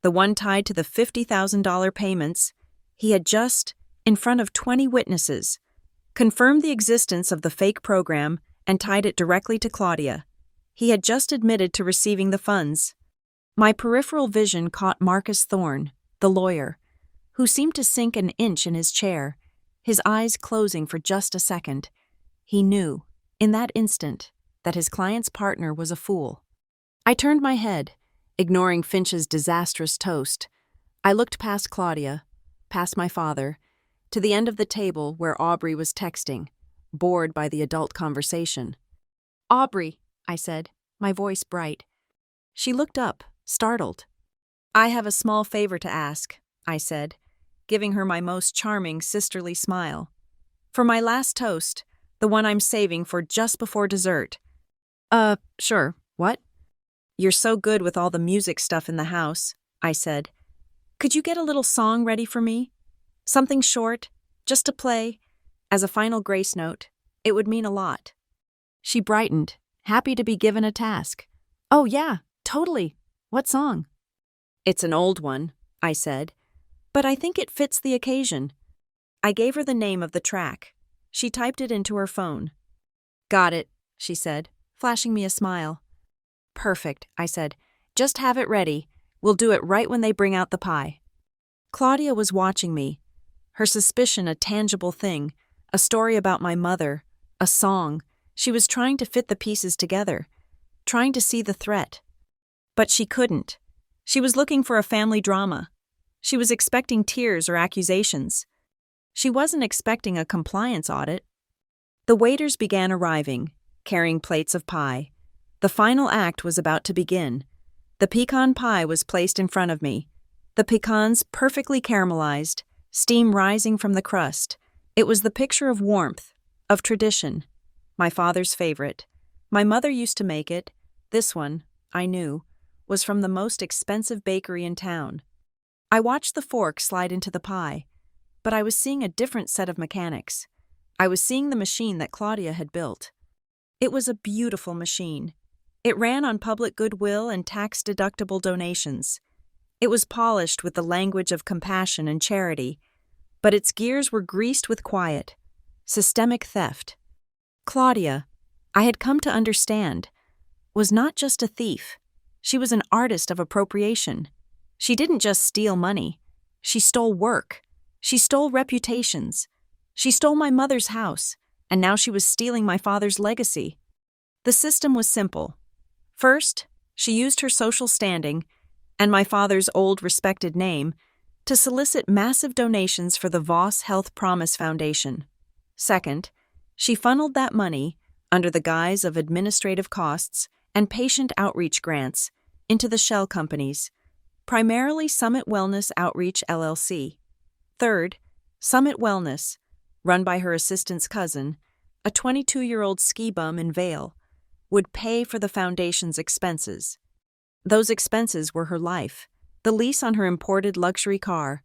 A: the one tied to the $50,000 payments. He had just, in front of 20 witnesses, confirmed the existence of the fake program and tied it directly to Claudia. He had just admitted to receiving the funds. My peripheral vision caught Marcus Thorne, the lawyer, who seemed to sink an inch in his chair, his eyes closing for just a second. He knew, in that instant, that his client's partner was a fool. I turned my head, ignoring Finch's disastrous toast. I looked past Claudia, past my father, to the end of the table where Aubrey was texting, bored by the adult conversation. "Aubrey," I said, my voice bright. She looked up, startled. "I have a small favor to ask," I said, giving her my most charming sisterly smile. "For my last toast, the one I'm saving for just before dessert." Sure, what?" "You're so good with all the music stuff in the house," I said. "Could you get a little song ready for me? Something short, just to play, as a final grace note. It would mean a lot." She brightened, happy to be given a task. "Oh yeah, totally. What song?" "It's an old one," I said, "but I think it fits the occasion." I gave her the name of the track. She typed it into her phone. "Got it," she said, flashing me a smile. "Perfect," I said. "Just have it ready. We'll do it right when they bring out the pie." Claudia was watching me, her suspicion a tangible thing, a story about my mother, a song. She was trying to fit the pieces together, trying to see the threat. But she couldn't. She was looking for a family drama. She was expecting tears or accusations. She wasn't expecting a compliance audit. The waiters began arriving, carrying plates of pie. The final act was about to begin. The pecan pie was placed in front of me. The pecans perfectly caramelized, steam rising from the crust. It was the picture of warmth, of tradition. My father's favorite. My mother used to make it. This one, I knew, was from the most expensive bakery in town. I watched the fork slide into the pie, but I was seeing a different set of mechanics. I was seeing the machine that Claudia had built. It was a beautiful machine. It ran on public goodwill and tax-deductible donations. It was polished with the language of compassion and charity, but its gears were greased with quiet, systemic theft. Claudia, I had come to understand, was not just a thief. She was an artist of appropriation. She didn't just steal money. She stole work. She stole reputations. She stole my mother's house, and now she was stealing my father's legacy. The system was simple. First, she used her social standing, and my father's old respected name, to solicit massive donations for the Voss Health Promise Foundation. Second, she funneled that money, under the guise of administrative costs and patient outreach grants, into the shell companies, primarily Summit Wellness Outreach LLC. Third, Summit Wellness, run by her assistant's cousin, a 22-year-old ski bum in Vail, would pay for the foundation's expenses. Those expenses were her life, the lease on her imported luxury car,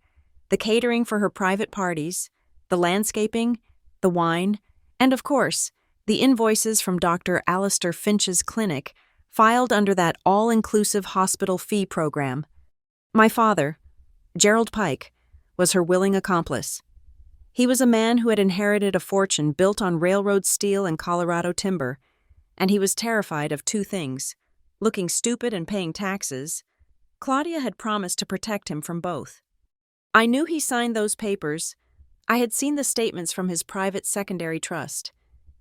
A: the catering for her private parties, the landscaping, the wine, and of course, the invoices from Dr. Alistair Finch's clinic filed under that all-inclusive hospital fee program. My father, Gerald Pike, was her willing accomplice. He was a man who had inherited a fortune built on railroad steel and Colorado timber, and he was terrified of two things: looking stupid and paying taxes. Claudia had promised to protect him from both. I knew he signed those papers. I had seen the statements from his private secondary trust.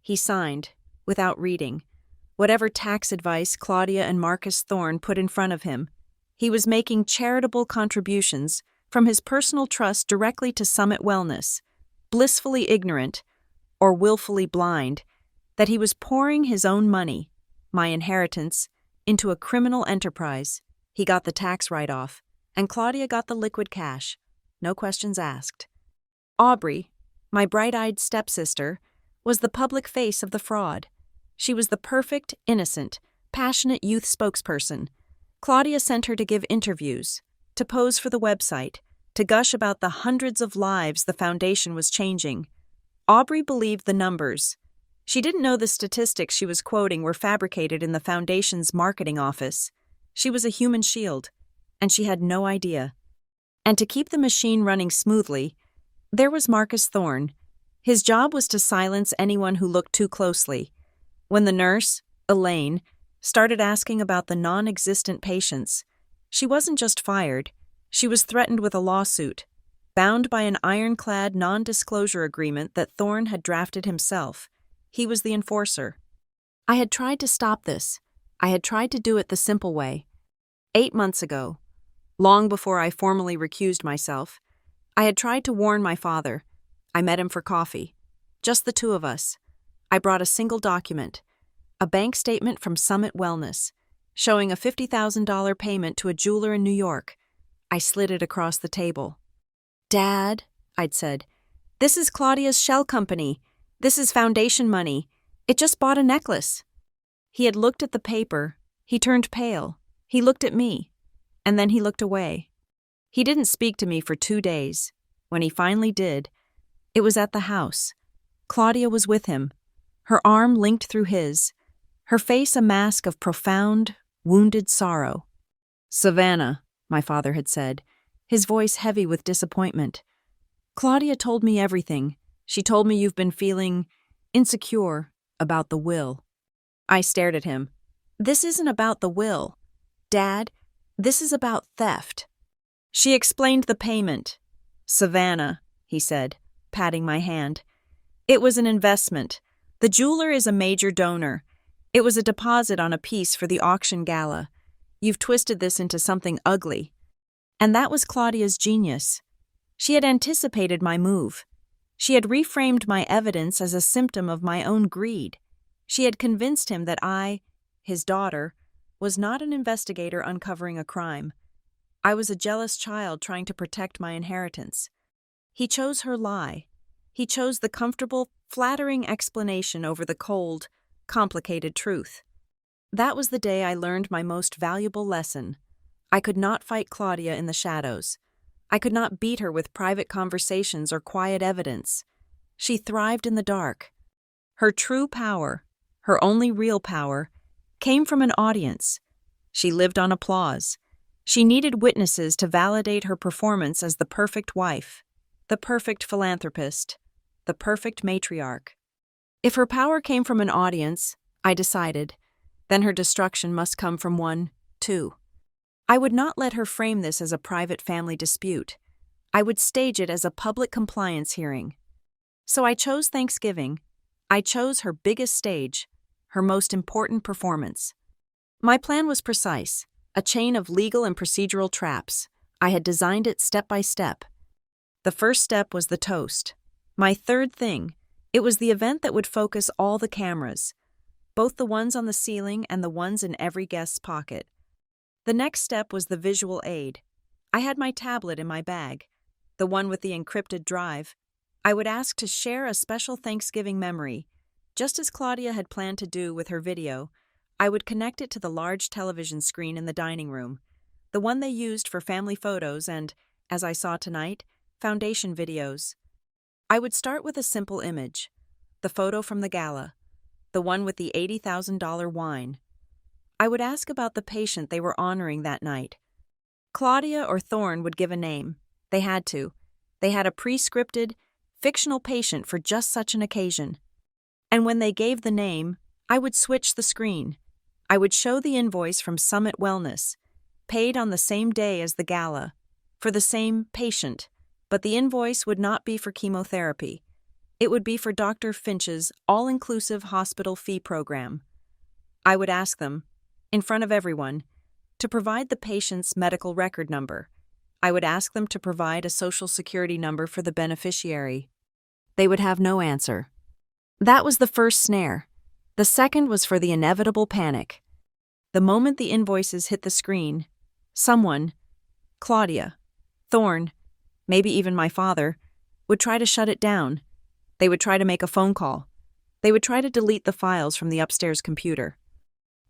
A: He signed, without reading, whatever tax advice Claudia and Marcus Thorne put in front of him. He was making charitable contributions from his personal trust directly to Summit Wellness, blissfully ignorant, or willfully blind, that he was pouring his own money, my inheritance, into a criminal enterprise. He got the tax write-off, and Claudia got the liquid cash, no questions asked. Aubrey, my bright-eyed stepsister, was the public face of the fraud. She was the perfect, innocent, passionate youth spokesperson. Claudia sent her to give interviews, to pose for the website, to gush about the hundreds of lives the foundation was changing. Aubrey believed the numbers. She didn't know the statistics she was quoting were fabricated in the foundation's marketing office. She was a human shield, and she had no idea. And to keep the machine running smoothly, there was Marcus Thorne. His job was to silence anyone who looked too closely. When the nurse, Elaine, started asking about the non-existent patients, she wasn't just fired, she was threatened with a lawsuit, bound by an ironclad non-disclosure agreement that Thorne had drafted himself. He was the enforcer. I had tried to stop this. I had tried to do it the simple way. 8 months ago, long before I formally recused myself, I had tried to warn my father. I met him for coffee. Just the two of us. I brought a single document, a bank statement from Summit Wellness, showing a $50,000 payment to a jeweler in New York. I slid it across the table. "Dad," I'd said, "this is Claudia's shell company. This is foundation money. It just bought a necklace." He had looked at the paper. He turned pale. He looked at me. And then he looked away. He didn't speak to me for 2 days. When he finally did, it was at the house. Claudia was with him, her arm linked through his, her face a mask of profound, wounded sorrow. "Savannah," my father had said, his voice heavy with disappointment. "Claudia told me everything. She told me you've been feeling insecure about the will." I stared at him. "This isn't about the will. Dad, this is about theft." She explained the payment. "Savannah," he said, patting my hand. "It was an investment. The jeweler is a major donor. It was a deposit on a piece for the auction gala. You've twisted this into something ugly." And that was Claudia's genius. She had anticipated my move. She had reframed my evidence as a symptom of my own greed. She had convinced him that I, his daughter, was not an investigator uncovering a crime. I was a jealous child trying to protect my inheritance. He chose her lie. He chose the comfortable, flattering explanation over the cold, complicated truth. That was the day I learned my most valuable lesson. I could not fight Claudia in the shadows. I could not beat her with private conversations or quiet evidence. She thrived in the dark. Her true power, her only real power, came from an audience. She lived on applause. She needed witnesses to validate her performance as the perfect wife, the perfect philanthropist, the perfect matriarch. If her power came from an audience, I decided, then her destruction must come from one, too. I would not let her frame this as a private family dispute. I would stage it as a public compliance hearing. So I chose Thanksgiving. I chose her biggest stage, her most important performance. My plan was precise, a chain of legal and procedural traps. I had designed it step by step. The first step was the toast. My third thing, it was the event that would focus all the cameras, both the ones on the ceiling and the ones in every guest's pocket. The next step was the visual aid. I had my tablet in my bag, the one with the encrypted drive. I would ask to share a special Thanksgiving memory. Just as Claudia had planned to do with her video, I would connect it to the large television screen in the dining room, the one they used for family photos and, as I saw tonight, foundation videos. I would start with a simple image, the photo from the gala, the one with the $80,000 wine. I would ask about the patient they were honoring that night. Claudia or Thorne would give a name. They had to. They had a pre-scripted, fictional patient for just such an occasion. And when they gave the name, I would switch the screen. I would show the invoice from Summit Wellness, paid on the same day as the gala, for the same patient, but the invoice would not be for chemotherapy. It would be for Dr. Finch's all-inclusive hospital fee program. I would ask them, in front of everyone, to provide the patient's medical record number. I would ask them to provide a social security number for the beneficiary. They would have no answer. That was the first snare. The second was for the inevitable panic. The moment the invoices hit the screen, someone, Claudia, Thorne, maybe even my father, would try to shut it down. They would try to make a phone call. They would try to delete the files from the upstairs computer.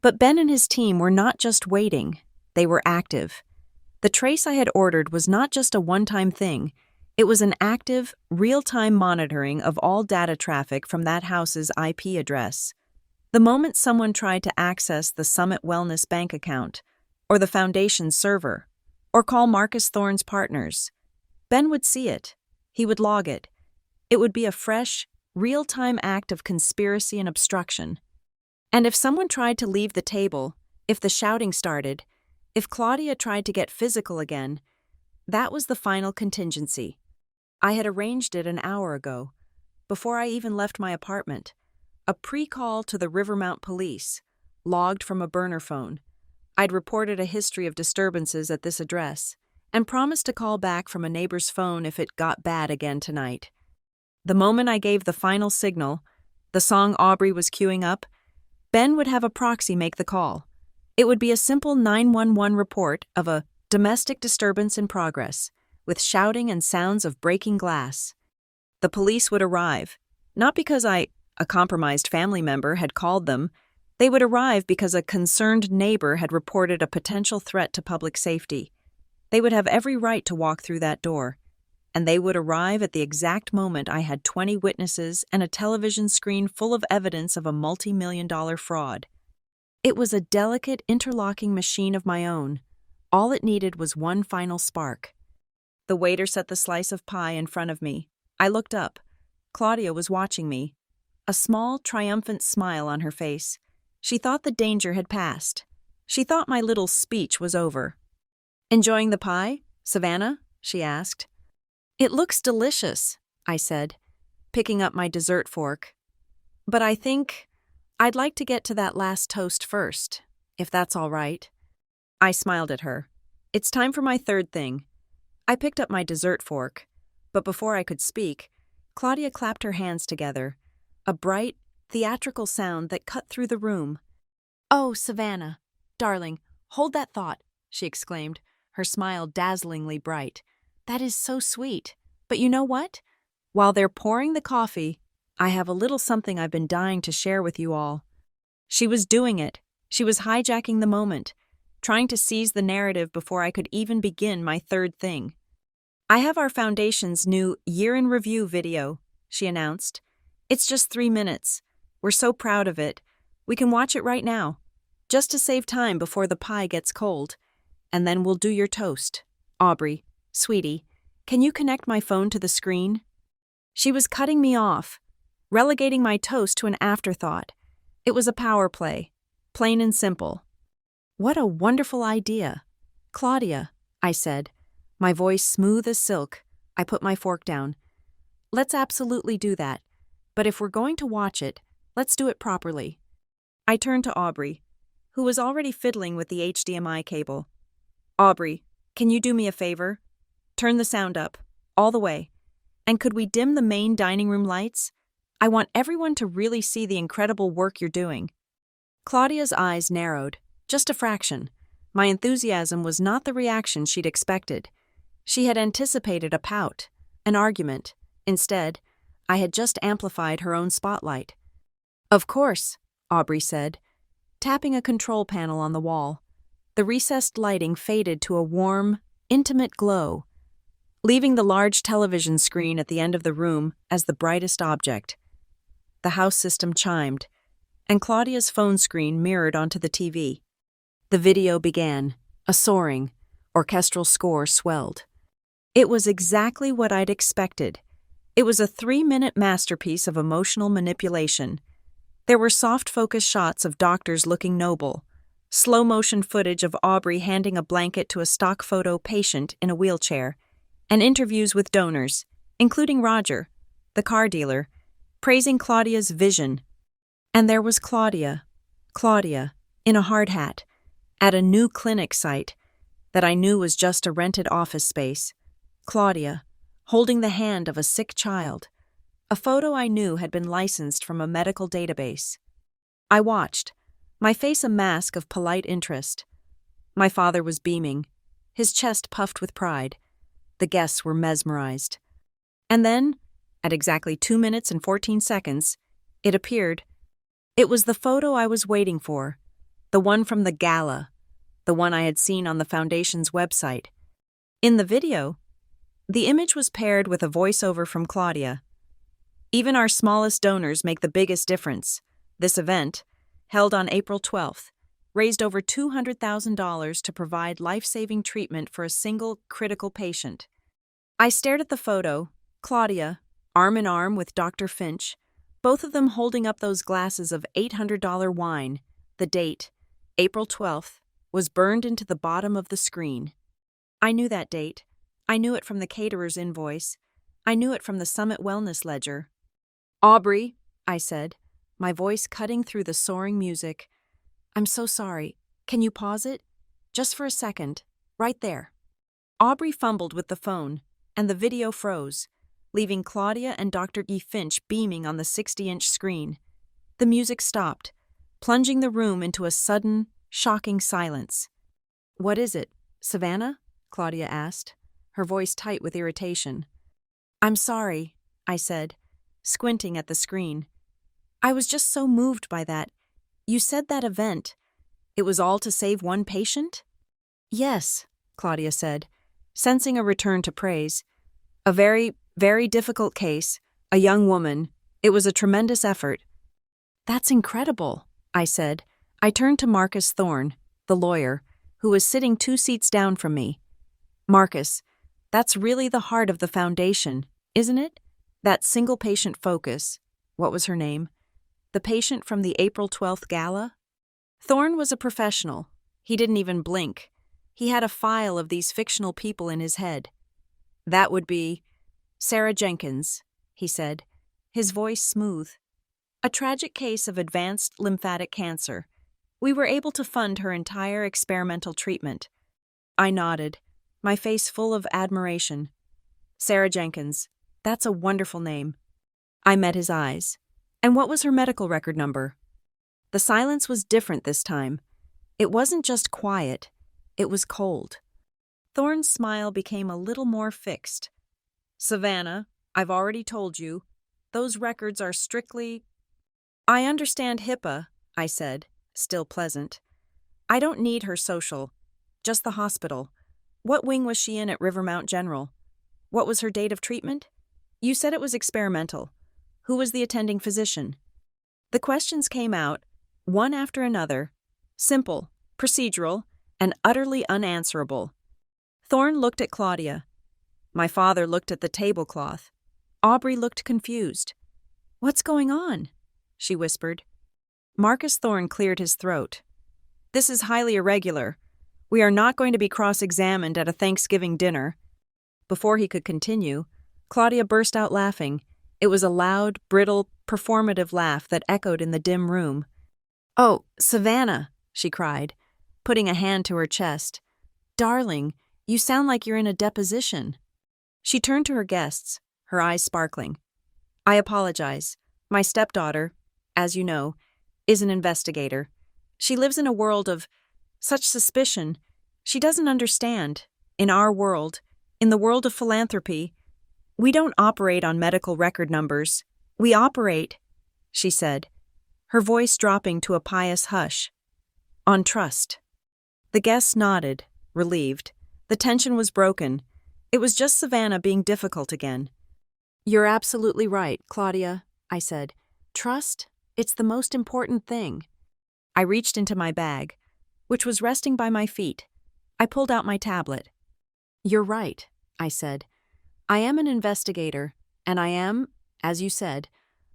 A: But Ben and his team were not just waiting, they were active. The trace I had ordered was not just a one-time thing, it was an active, real-time monitoring of all data traffic from that house's IP address. The moment someone tried to access the Summit Wellness bank account, or the foundation's server, or call Marcus Thorne's partners, Ben would see it. He would log it. It would be a fresh, real-time act of conspiracy and obstruction. And if someone tried to leave the table, if the shouting started, if Claudia tried to get physical again, that was the final contingency. I had arranged it an hour ago, before I even left my apartment. A pre-call to the Rivermount police, logged from a burner phone. I'd reported a history of disturbances at this address, and promised to call back from a neighbor's phone if it got bad again tonight. The moment I gave the final signal, the song Aubrey was queuing up, Ben would have a proxy make the call. It would be a simple 911 report of a domestic disturbance in progress, with shouting and sounds of breaking glass. The police would arrive, not because a compromised family member, had called them. They would arrive because a concerned neighbor had reported a potential threat to public safety. They would have every right to walk through that door, and they would arrive at the exact moment I had 20 witnesses and a television screen full of evidence of a multi-million-dollar fraud. It was a delicate, interlocking machine of my own. All it needed was one final spark. The waiter set the slice of pie in front of me. I looked up. Claudia was watching me, a small, triumphant smile on her face. She thought the danger had passed. She thought my little speech was over. "Enjoying the pie, Savannah?" she asked. "It looks delicious," I said, picking up my dessert fork. "But I think I'd like to get to that last toast first, if that's all right." I smiled at her. It's time for my third thing. I picked up my dessert fork, but before I could speak, Claudia clapped her hands together, a bright, theatrical sound that cut through the room. "Oh, Savannah, darling, hold that thought," she exclaimed, her smile dazzlingly bright. "That is so sweet. But you know what? While they're pouring the coffee, I have a little something I've been dying to share with you all." She was doing it. She was hijacking the moment, trying to seize the narrative before I could even begin my third thing. "I have our foundation's new Year in Review video," she announced. "It's just 3 minutes. We're so proud of it. We can watch it right now, just to save time before the pie gets cold. And then we'll do your toast. Aubrey, sweetie, can you connect my phone to the screen?" She was cutting me off, relegating my toast to an afterthought. It was a power play, plain and simple. "What a wonderful idea. Claudia," I said, my voice smooth as silk. I put my fork down. "Let's absolutely do that. But if we're going to watch it, let's do it properly." I turned to Aubrey, who was already fiddling with the HDMI cable. "Aubrey, can you do me a favor? Turn the sound up, all the way. And could we dim the main dining room lights? I want everyone to really see the incredible work you're doing." Claudia's eyes narrowed, just a fraction. My enthusiasm was not the reaction she'd expected. She had anticipated a pout, an argument. Instead, I had just amplified her own spotlight. "Of course," Aubrey said, tapping a control panel on the wall. The recessed lighting faded to a warm, intimate glow, leaving the large television screen at the end of the room as the brightest object. The house system chimed, and Claudia's phone screen mirrored onto the TV. The video began. A soaring, orchestral score swelled. It was exactly what I'd expected. It was a 3-minute masterpiece of emotional manipulation. There were soft-focus shots of doctors looking noble, slow-motion footage of Aubrey handing a blanket to a stock photo patient in a wheelchair, and interviews with donors, including Roger, the car dealer, praising Claudia's vision. And there was Claudia, in a hard hat, at a new clinic site that I knew was just a rented office space. Claudia, holding the hand of a sick child, a photo I knew had been licensed from a medical database. I watched, my face a mask of polite interest. My father was beaming, his chest puffed with pride. The guests were mesmerized. And then, at exactly 2 minutes and 14 seconds, it appeared. It was the photo I was waiting for, the one from the gala, the one I had seen on the Foundation's website. In the video, the image was paired with a voiceover from Claudia. "Even our smallest donors make the biggest difference. This event, held on April 12th, raised over $200,000 to provide life-saving treatment for a single critical patient." I stared at the photo, Claudia, arm in arm with Dr. Finch, both of them holding up those glasses of $800 wine. The date, April 12th, was burned into the bottom of the screen. I knew that date. I knew it from the caterer's invoice. I knew it from the Summit Wellness Ledger. "Aubrey," I said, my voice cutting through the soaring music. "I'm so sorry. Can you pause it? Just for a second. Right there." Aubrey fumbled with the phone, and the video froze, leaving Claudia and Dr. E. Finch beaming on the 60-inch screen. The music stopped, plunging the room into a sudden, shocking silence. "What is it, Savannah?" Claudia asked, her voice tight with irritation. "I'm sorry," I said, squinting at the screen. "I was just so moved by that. You said that event. It was all to save one patient?" "Yes," Claudia said, sensing a return to praise. "A very, very difficult case, a young woman. It was a tremendous effort." "That's incredible," I said. I turned to Marcus Thorne, the lawyer, who was sitting 2 seats down from me. "Marcus, that's really the heart of the Foundation, isn't it? That single-patient focus." What was her name? The patient from the April 12th gala? Thorne was a professional. He didn't even blink. He had a file of these fictional people in his head. "That would be Sarah Jenkins," he said, his voice smooth. "A tragic case of advanced lymphatic cancer. We were able to fund her entire experimental treatment. I nodded, my face full of admiration. Sarah Jenkins. That's a wonderful name. I met his eyes. And what was her medical record number? The silence was different this time. It wasn't just quiet, it was cold. Thorne's smile became a little more fixed. Savannah, I've already told you, those records are strictly— I understand HIPAA, I said, still pleasant. I don't need her social, just the hospital. What wing was she in at Rivermount General? What was her date of treatment? You said it was experimental. Who was the attending physician? The questions came out, one after another, simple, procedural, and utterly unanswerable. Thorne looked at Claudia. My father looked at the tablecloth. Aubrey looked confused. What's going on? She whispered. Marcus Thorne cleared his throat. This is highly irregular. We are not going to be cross-examined at a Thanksgiving dinner. Before he could continue, Claudia burst out laughing. It was a loud, brittle, performative laugh that echoed in the dim room. Oh, Savannah, she cried, putting a hand to her chest. Darling, you sound like you're in a deposition. She turned to her guests, her eyes sparkling. I apologize. My stepdaughter, as you know, is an investigator. She lives in a world of such suspicion. She doesn't understand. In our world, in the world of philanthropy, we don't operate on medical record numbers. We operate, she said, her voice dropping to a pious hush, on trust. The guests nodded, relieved. The tension was broken. It was just Savannah being difficult again. You're absolutely right, Claudia, I said. Trust? It's the most important thing. I reached into my bag, which was resting by my feet. I pulled out my tablet. You're right, I said. I am an investigator, and I am, as you said,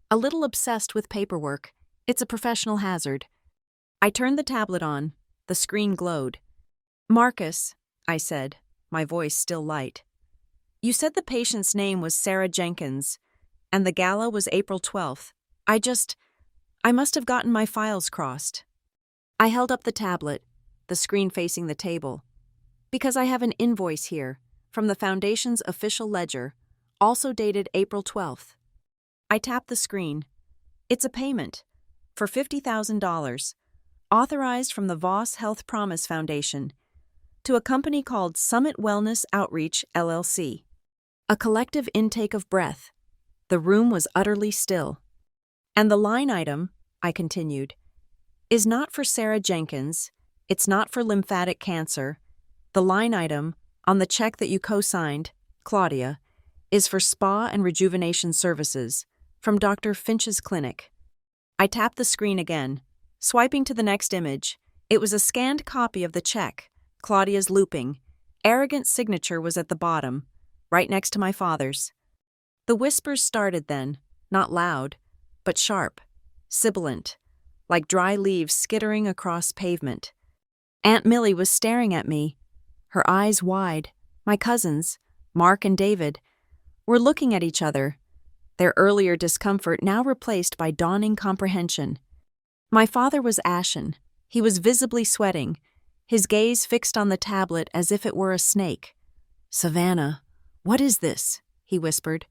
A: a little obsessed with paperwork. It's a professional hazard. I turned the tablet on. The screen glowed. Marcus, I said, my voice still light. You said the patient's name was Sarah Jenkins, and the gala was April 12th. I must have gotten my files crossed. I held up the tablet, the screen facing the table, because I have an invoice here from the Foundation's official ledger, also dated April 12th. I tapped the screen. It's a payment for $50,000, authorized from the Voss Health Promise Foundation, to a company called Summit Wellness Outreach, LLC. A collective intake of breath. The room was utterly still. And the line item, I continued, is not for Sarah Jenkins. It's not for lymphatic cancer. The line item on the check that you co-signed, Claudia, is for spa and rejuvenation services from Dr. Finch's clinic. I tapped the screen again, swiping to the next image. It was a scanned copy of the check, Claudia's looping. Arrogant signature was at the bottom, right next to my father's. The whispers started then, not loud, but sharp, sibilant, like dry leaves skittering across pavement. Aunt Millie was staring at me, her eyes wide. My cousins, Mark and David, were looking at each other, their earlier discomfort now replaced by dawning comprehension. My father was ashen. He was visibly sweating, his gaze fixed on the tablet as if it were a snake. Savannah, what is this? He whispered.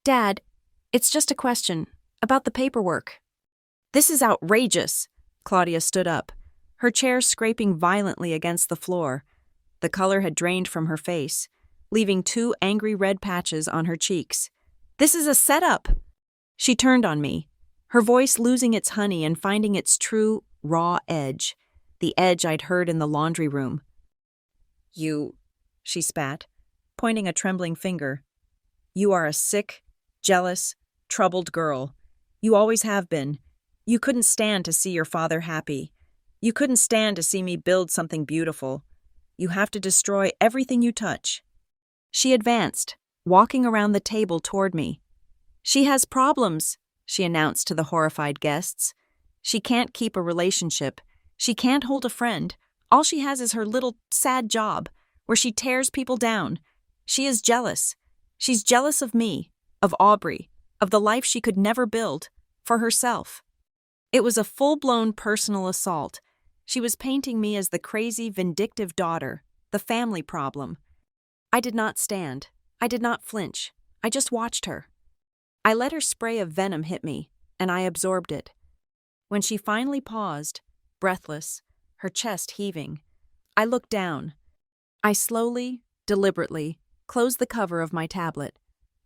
A: Dad, it's just a question about the paperwork. This is outrageous. Claudia stood up, her chair scraping violently against the floor. The color had drained from her face, leaving 2 angry red patches on her cheeks. This is a setup. She turned on me, her voice losing its honey and finding its true, raw edge, the edge I'd heard in the laundry room. You, she spat, pointing a trembling finger. You are a sick, jealous, troubled girl. You always have been. You couldn't stand to see your father happy. You couldn't stand to see me build something beautiful. You have to destroy everything you touch. She advanced, walking around the table toward me. She has problems, she announced to the horrified guests. She can't keep a relationship. She can't hold a friend. All she has is her little, sad job, where she tears people down. She is jealous. She's jealous of me, of Aubrey, of the life she could never build, for herself. It was a full-blown personal assault, She was painting me as the crazy, vindictive daughter, the family problem. I did not stand. I did not flinch. I just watched her. I let her spray of venom hit me, and I absorbed it. When she finally paused, breathless, her chest heaving, I looked down. I slowly, deliberately, closed the cover of my tablet.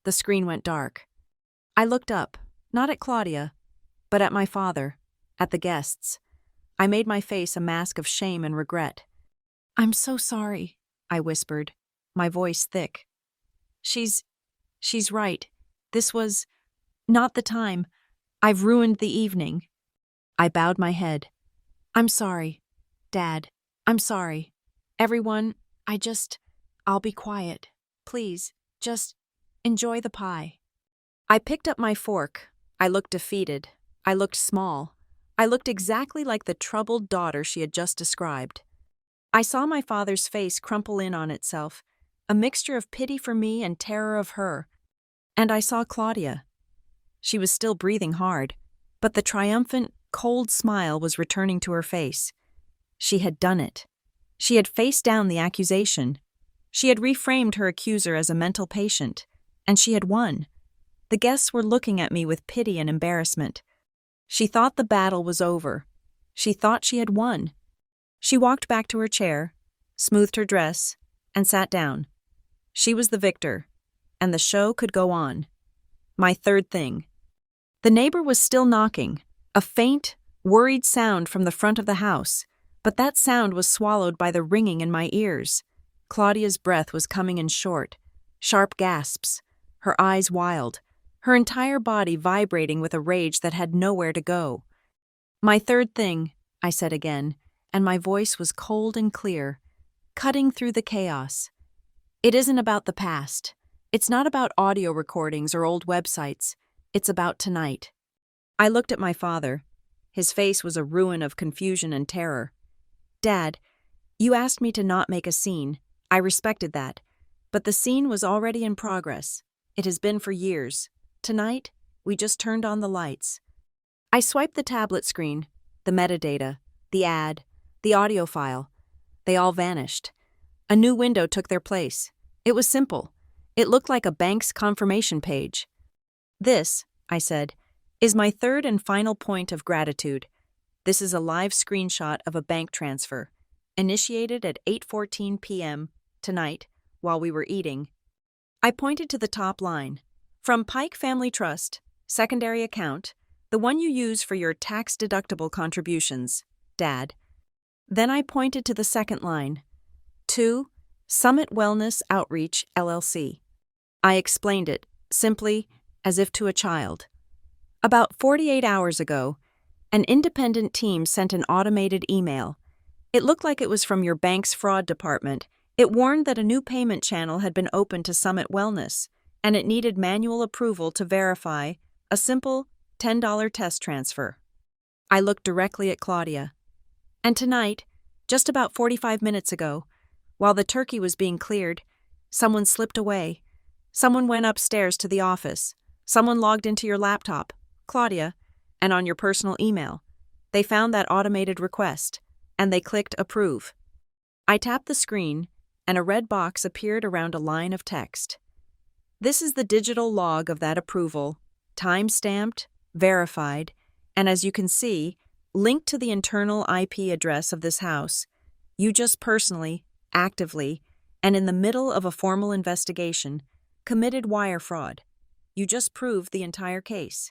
A: The screen went dark. I looked up, not at Claudia, but at my father, at the guests. I made my face a mask of shame and regret. "I'm so sorry," I whispered, my voice thick. She's right. This was not the time. I've ruined the evening." I bowed my head. "I'm sorry, Dad. I'm sorry. Everyone, I'll be quiet. Please, just enjoy the pie." I picked up my fork. I looked defeated. I looked small. I looked exactly like the troubled daughter she had just described. I saw my father's face crumple in on itself, a mixture of pity for me and terror of her. And I saw Claudia. She was still breathing hard, but the triumphant, cold smile was returning to her face. She had done it. She had faced down the accusation. She had reframed her accuser as a mental patient, and she had won. The guests were looking at me with pity and embarrassment. She thought the battle was over. She thought she had won. She walked back to her chair, smoothed her dress, and sat down. She was the victor, and the show could go on. My third thing. The neighbor was still knocking, a faint, worried sound from the front of the house, but that sound was swallowed by the ringing in my ears. Claudia's breath was coming in short, sharp gasps, her eyes wild, her entire body vibrating with a rage that had nowhere to go. "My third thing," I said again, and my voice was cold and clear, cutting through the chaos. "It isn't about the past. It's not about audio recordings or old websites. It's about tonight." I looked at my father. His face was a ruin of confusion and terror. "Dad, you asked me to not make a scene. I respected that. But the scene was already in progress. It has been for years. Tonight, we just turned on the lights." I swiped the tablet screen, the metadata, the ad, the audio file. They all vanished. A new window took their place. It was simple. It looked like a bank's confirmation page. "This," I said, "is my third and final point of gratitude. This is a live screenshot of a bank transfer, initiated at 8:14 p.m. tonight while we were eating." I pointed to the top line. "From Pike Family Trust, secondary account, the one you use for your tax-deductible contributions, Dad." Then I pointed to the second line. "To Summit Wellness Outreach, LLC." I explained it, simply, as if to a child. About 48 hours ago, an independent team sent an automated email. It looked like it was from your bank's fraud department. It warned that a new payment channel had been opened to Summit Wellness, and it needed manual approval to verify a simple $10 test transfer. I looked directly at Claudia. And tonight, just about 45 minutes ago, while the turkey was being cleared, someone slipped away. Someone went upstairs to the office. Someone logged into your laptop, Claudia, and on your personal email. They found that automated request, and they clicked approve. I tapped the screen, and a red box appeared around a line of text. "This is the digital log of that approval, time-stamped, verified, and as you can see, linked to the internal IP address of this house. You just personally, actively, and in the middle of a formal investigation, committed wire fraud. You just proved the entire case."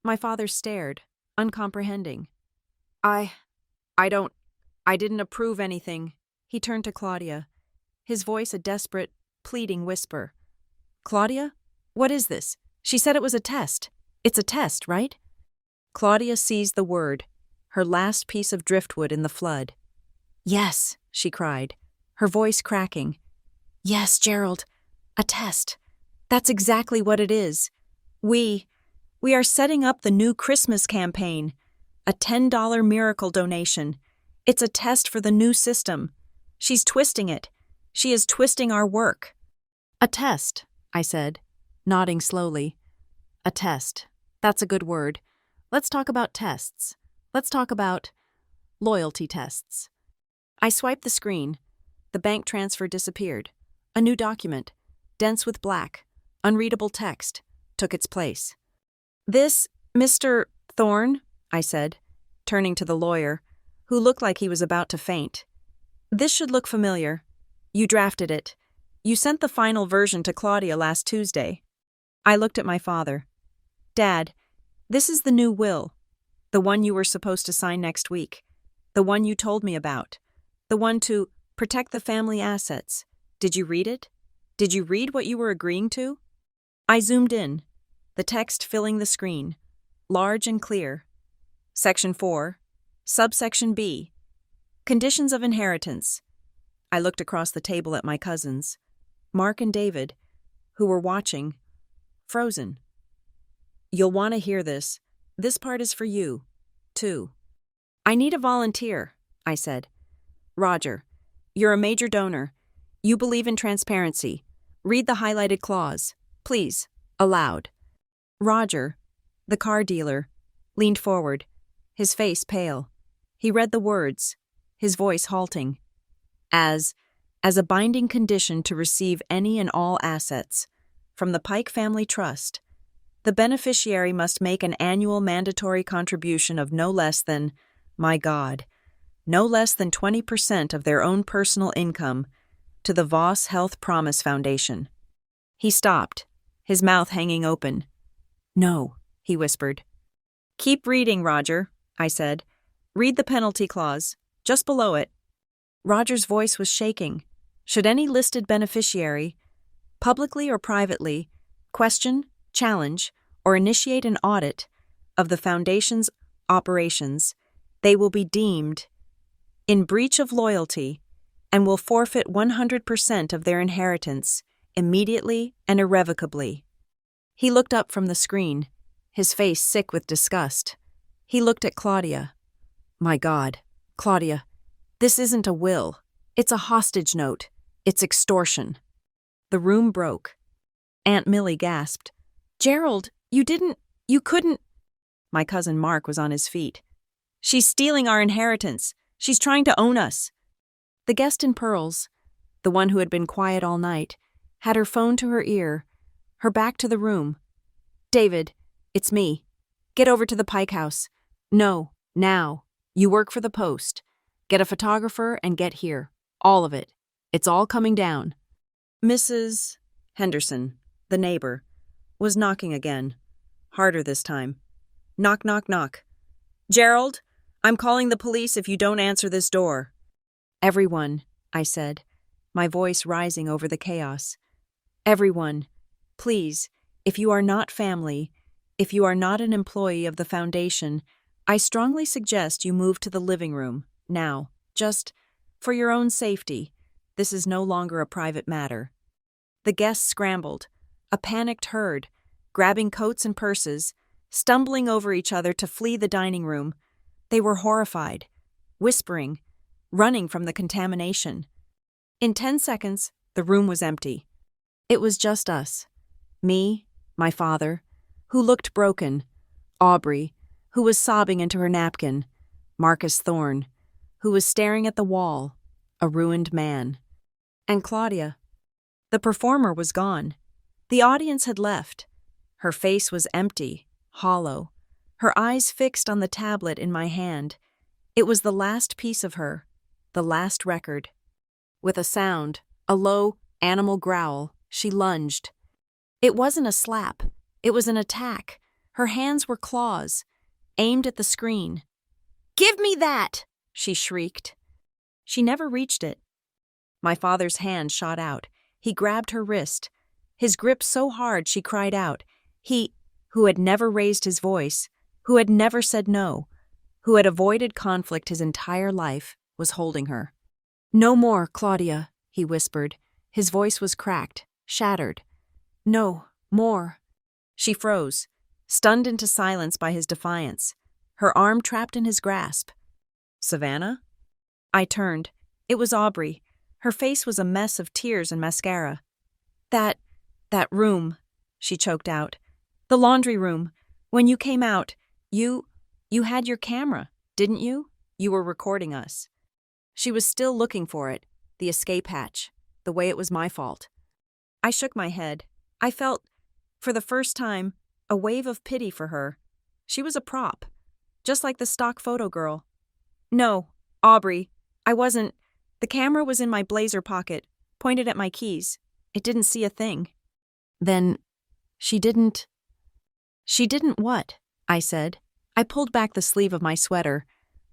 A: My father stared, uncomprehending. I didn't approve anything." He turned to Claudia, his voice a desperate, pleading whisper. "Claudia, what is this? She said it was a test. It's a test, right?" Claudia seized the word, her last piece of driftwood in the flood. "Yes," she cried, her voice cracking. "Yes, Gerald, a test. That's exactly what it is. We are setting up the new Christmas campaign, a $10 miracle donation. It's a test for the new system. She's twisting it. She is twisting our work." "A test," I said, nodding slowly. "A test. That's a good word. Let's talk about tests. Let's talk about..." Loyalty tests. I swiped the screen. The bank transfer disappeared. A new document, dense with black, unreadable text, took its place. "This, Mr. Thorne," I said, turning to the lawyer, who looked like he was about to faint. "This should look familiar. You drafted it. You sent the final version to Claudia last Tuesday." I looked at my father. "Dad, this is the new will. The one you were supposed to sign next week. The one you told me about. The one to protect the family assets. Did you read it? Did you read what you were agreeing to?" I zoomed in, the text filling the screen, large and clear. Section 4, Subsection B, Conditions of Inheritance. I looked across the table at my cousins, Mark and David, who were watching, frozen. "You'll want to hear this. This part is for you, too." "I need a volunteer," I said. "Roger, you're a major donor. You believe in transparency. Read the highlighted clause. Please, aloud." Roger, the car dealer, leaned forward, his face pale. He read the words, his voice halting. As a binding condition to receive any and all assets from the Pike Family Trust, the beneficiary must make an annual mandatory contribution of no less than, my God, no less than 20% of their own personal income to the Voss Health Promise Foundation. He stopped, his mouth hanging open. "No," he whispered. "Keep reading, Roger," I said. "Read the penalty clause, just below it." Roger's voice was shaking. "Should any listed beneficiary, publicly or privately, question, challenge, or initiate an audit of the Foundation's operations, they will be deemed in breach of loyalty and will forfeit 100% of their inheritance immediately and irrevocably." He looked up from the screen, his face sick with disgust. He looked at Claudia. "My God, Claudia, this isn't a will. It's a hostage note. It's extortion." The room broke. Aunt Millie gasped. "Gerald, you couldn't." My cousin Mark was on his feet. "She's stealing our inheritance. She's trying to own us." The guest in pearls, the one who had been quiet all night, had her phone to her ear, her back to the room. "David, it's me. Get over to the Pike House. No, now. You work for the Post. Get a photographer and get here. All of it. It's all coming down." Mrs. Henderson, the neighbor, was knocking again. Harder this time. Knock, knock, knock. "Gerald, I'm calling the police if you don't answer this door." "Everyone," I said, my voice rising over the chaos. "Everyone, please, if you are not family, if you are not an employee of the Foundation, I strongly suggest you move to the living room, now, just for your own safety. This is no longer a private matter." The guests scrambled, a panicked herd, grabbing coats and purses, stumbling over each other to flee the dining room. They were horrified, whispering, running from the contamination. In 10 seconds, the room was empty. It was just us. Me, my father, who looked broken, Aubrey, who was sobbing into her napkin, Marcus Thorne, who was staring at the wall, a ruined man, and Claudia. The performer was gone. The audience had left. Her face was empty, hollow, her eyes fixed on the tablet in my hand. It was the last piece of her, the last record. With a sound, a low, animal growl, she lunged. It wasn't a slap. It was an attack. Her hands were claws, aimed at the screen. "Give me that!" she shrieked. She never reached it. My father's hand shot out. He grabbed her wrist, his grip so hard she cried out. He, who had never raised his voice, who had never said no, who had avoided conflict his entire life, was holding her. "No more, Claudia," he whispered. His voice was cracked, shattered. "No more." She froze, stunned into silence by his defiance, her arm trapped in his grasp. "Savannah?" I turned. It was Aubrey. Her face was a mess of tears and mascara. That room," she choked out. "The laundry room. When you came out, you had your camera, didn't you?" You were recording us. She was still looking for it, the escape hatch, the way it was my fault. I shook my head. I felt, for the first time, a wave of pity for her. She was a prop, just like the stock photo girl. No, Aubrey, I wasn't. The camera was in my blazer pocket, pointed at my keys. It didn't see a thing. Then, she didn't what? I said. I pulled back the sleeve of my sweater,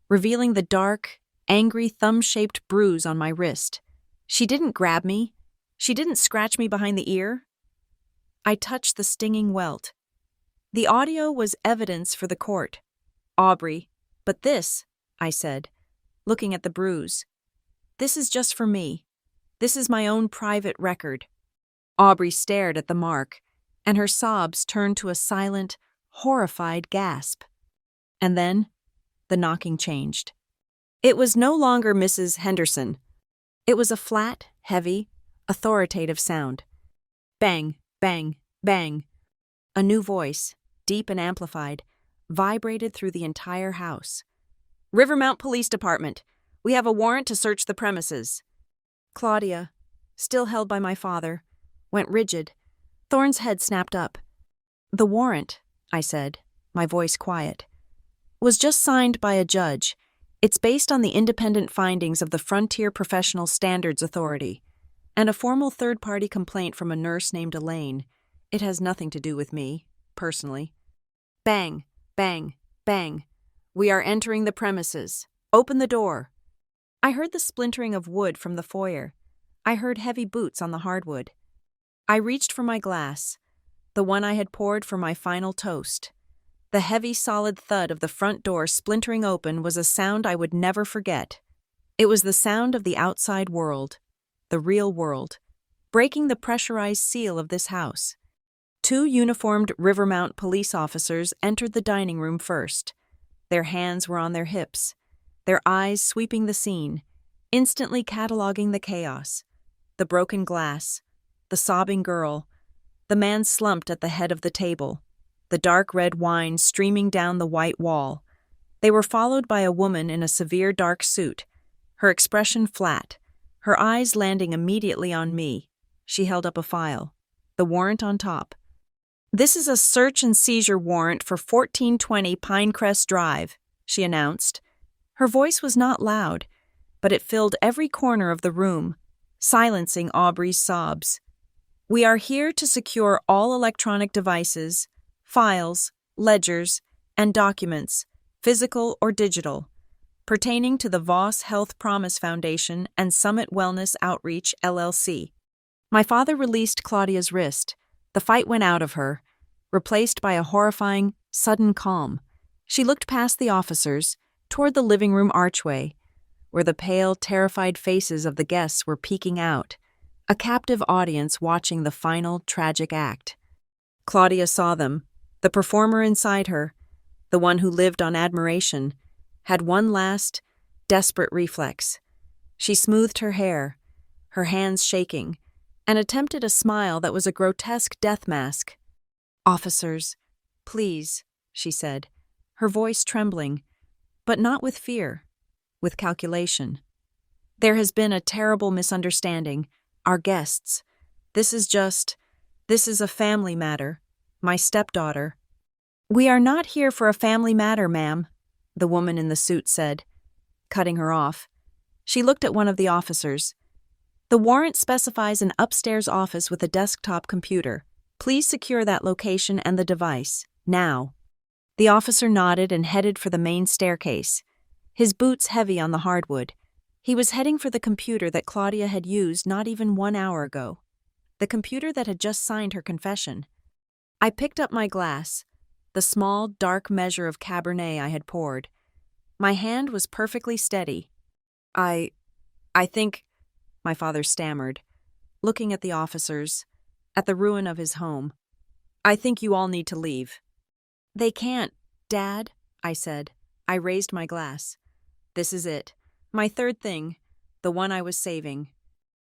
A: revealing the dark, angry thumb-shaped bruise on my wrist. She didn't grab me. She didn't scratch me behind the ear. I touched the stinging welt. The audio was evidence for the court. Aubrey, but this, I said, looking at the bruise. This is just for me. This is my own private record. Aubrey stared at the mark, and her sobs turned to a silent, horrified gasp. And then, the knocking changed. It was no longer Mrs. Henderson. It was a flat, heavy, authoritative sound. Bang, bang, bang. A new voice, deep and amplified, vibrated through the entire house. Rivermount Police Department. We have a warrant to search the premises. Claudia, still held by my father, went rigid. Thorne's head snapped up. The warrant, I said, my voice quiet, was just signed by a judge. It's based on the independent findings of the Frontier Professional Standards Authority and a formal third-party complaint from a nurse named Elaine. It has nothing to do with me, personally. Bang, bang, bang. We are entering the premises. Open the door. I heard the splintering of wood from the foyer. I heard heavy boots on the hardwood. I reached for my glass, the one I had poured for my final toast. The heavy, solid thud of the front door splintering open was a sound I would never forget. It was the sound of the outside world, the real world, breaking the pressurized seal of this house. 2 uniformed Rivermount police officers entered the dining room first. Their hands were on their hips, their eyes sweeping the scene, instantly cataloging the chaos. The broken glass, the sobbing girl, the man slumped at the head of the table, the dark red wine streaming down the white wall. They were followed by a woman in a severe dark suit, her expression flat, her eyes landing immediately on me. She held up a file, the warrant on top. This is a search and seizure warrant for 1420 Pinecrest Drive, she announced. Her voice was not loud, but it filled every corner of the room, silencing Aubrey's sobs. We are here to secure all electronic devices, files, ledgers, and documents, physical or digital, pertaining to the Voss Health Promise Foundation and Summit Wellness Outreach, LLC. My father released Claudia's wrist. The fight went out of her, replaced by a horrifying, sudden calm. She looked past the officers, toward the living room archway, where the pale, terrified faces of the guests were peeking out, a captive audience watching the final, tragic act. Claudia saw them. The performer inside her, the one who lived on admiration, had one last, desperate reflex. She smoothed her hair, her hands shaking, and attempted a smile that was a grotesque death mask. "Officers, please," she said, her voice trembling, but not with fear, with calculation. "There has been a terrible misunderstanding. Our guests. This is a family matter. My stepdaughter." "We are not here for a family matter, ma'am," the woman in the suit said, cutting her off. She looked at one of the officers. "The warrant specifies an upstairs office with a desktop computer. Please secure that location and the device, now." The officer nodded and headed for the main staircase, his boots heavy on the hardwood. He was heading for the computer that Claudia had used not even 1 hour ago, the computer that had just signed her confession. I picked up my glass, the small, dark measure of Cabernet I had poured. My hand was perfectly steady. I think, my father stammered, looking at the officers, at the ruin of his home. "I think you all need to leave." "They can't, Dad," I said. I raised my glass. "This is it. My third thing, the one I was saving."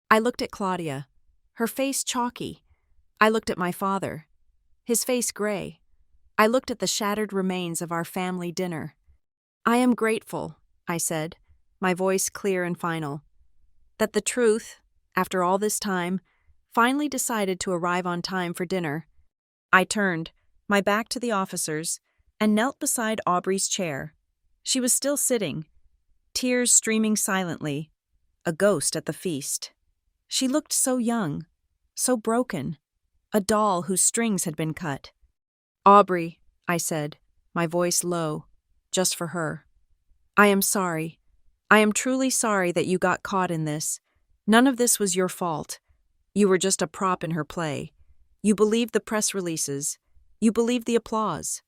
A: I looked at Claudia, her face chalky. I looked at my father, his face gray. I looked at the shattered remains of our family dinner. "I am grateful," I said, my voice clear and final. That the truth, after all this time, finally decided to arrive on time for dinner. I turned, my back to the officers, and knelt beside Aubrey's chair. She was still sitting, tears streaming silently, a ghost at the feast. She looked so young, so broken, a doll whose strings had been cut. "Aubrey," I said, my voice low, just for her. "I am sorry. I am truly sorry that you got caught in this. None of this was your fault. You were just a prop in her play. You believed the press releases. You believed the applause."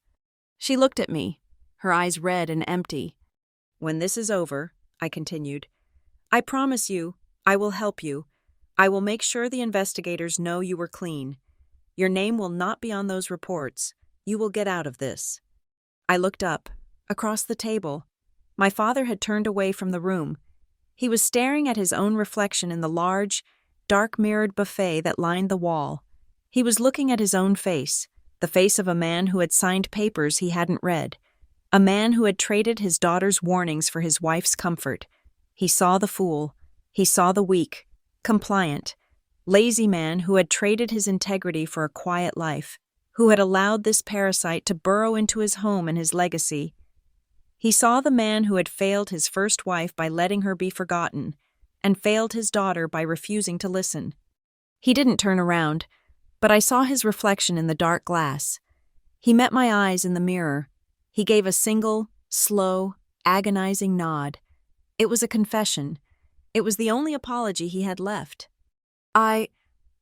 A: She looked at me, her eyes red and empty. "When this is over," I continued, "I promise you, I will help you. I will make sure the investigators know you were clean. Your name will not be on those reports. You will get out of this." I looked up, across the table. My father had turned away from the room. He was staring at his own reflection in the large, dark-mirrored buffet that lined the wall. He was looking at his own face, the face of a man who had signed papers he hadn't read, a man who had traded his daughter's warnings for his wife's comfort. He saw the fool. He saw the weak, compliant, lazy man who had traded his integrity for a quiet life, who had allowed this parasite to burrow into his home and his legacy. He saw the man who had failed his first wife by letting her be forgotten, and failed his daughter by refusing to listen. He didn't turn around, but I saw his reflection in the dark glass. He met my eyes in the mirror. He gave a single, slow, agonizing nod. It was a confession. It was the only apology he had left. I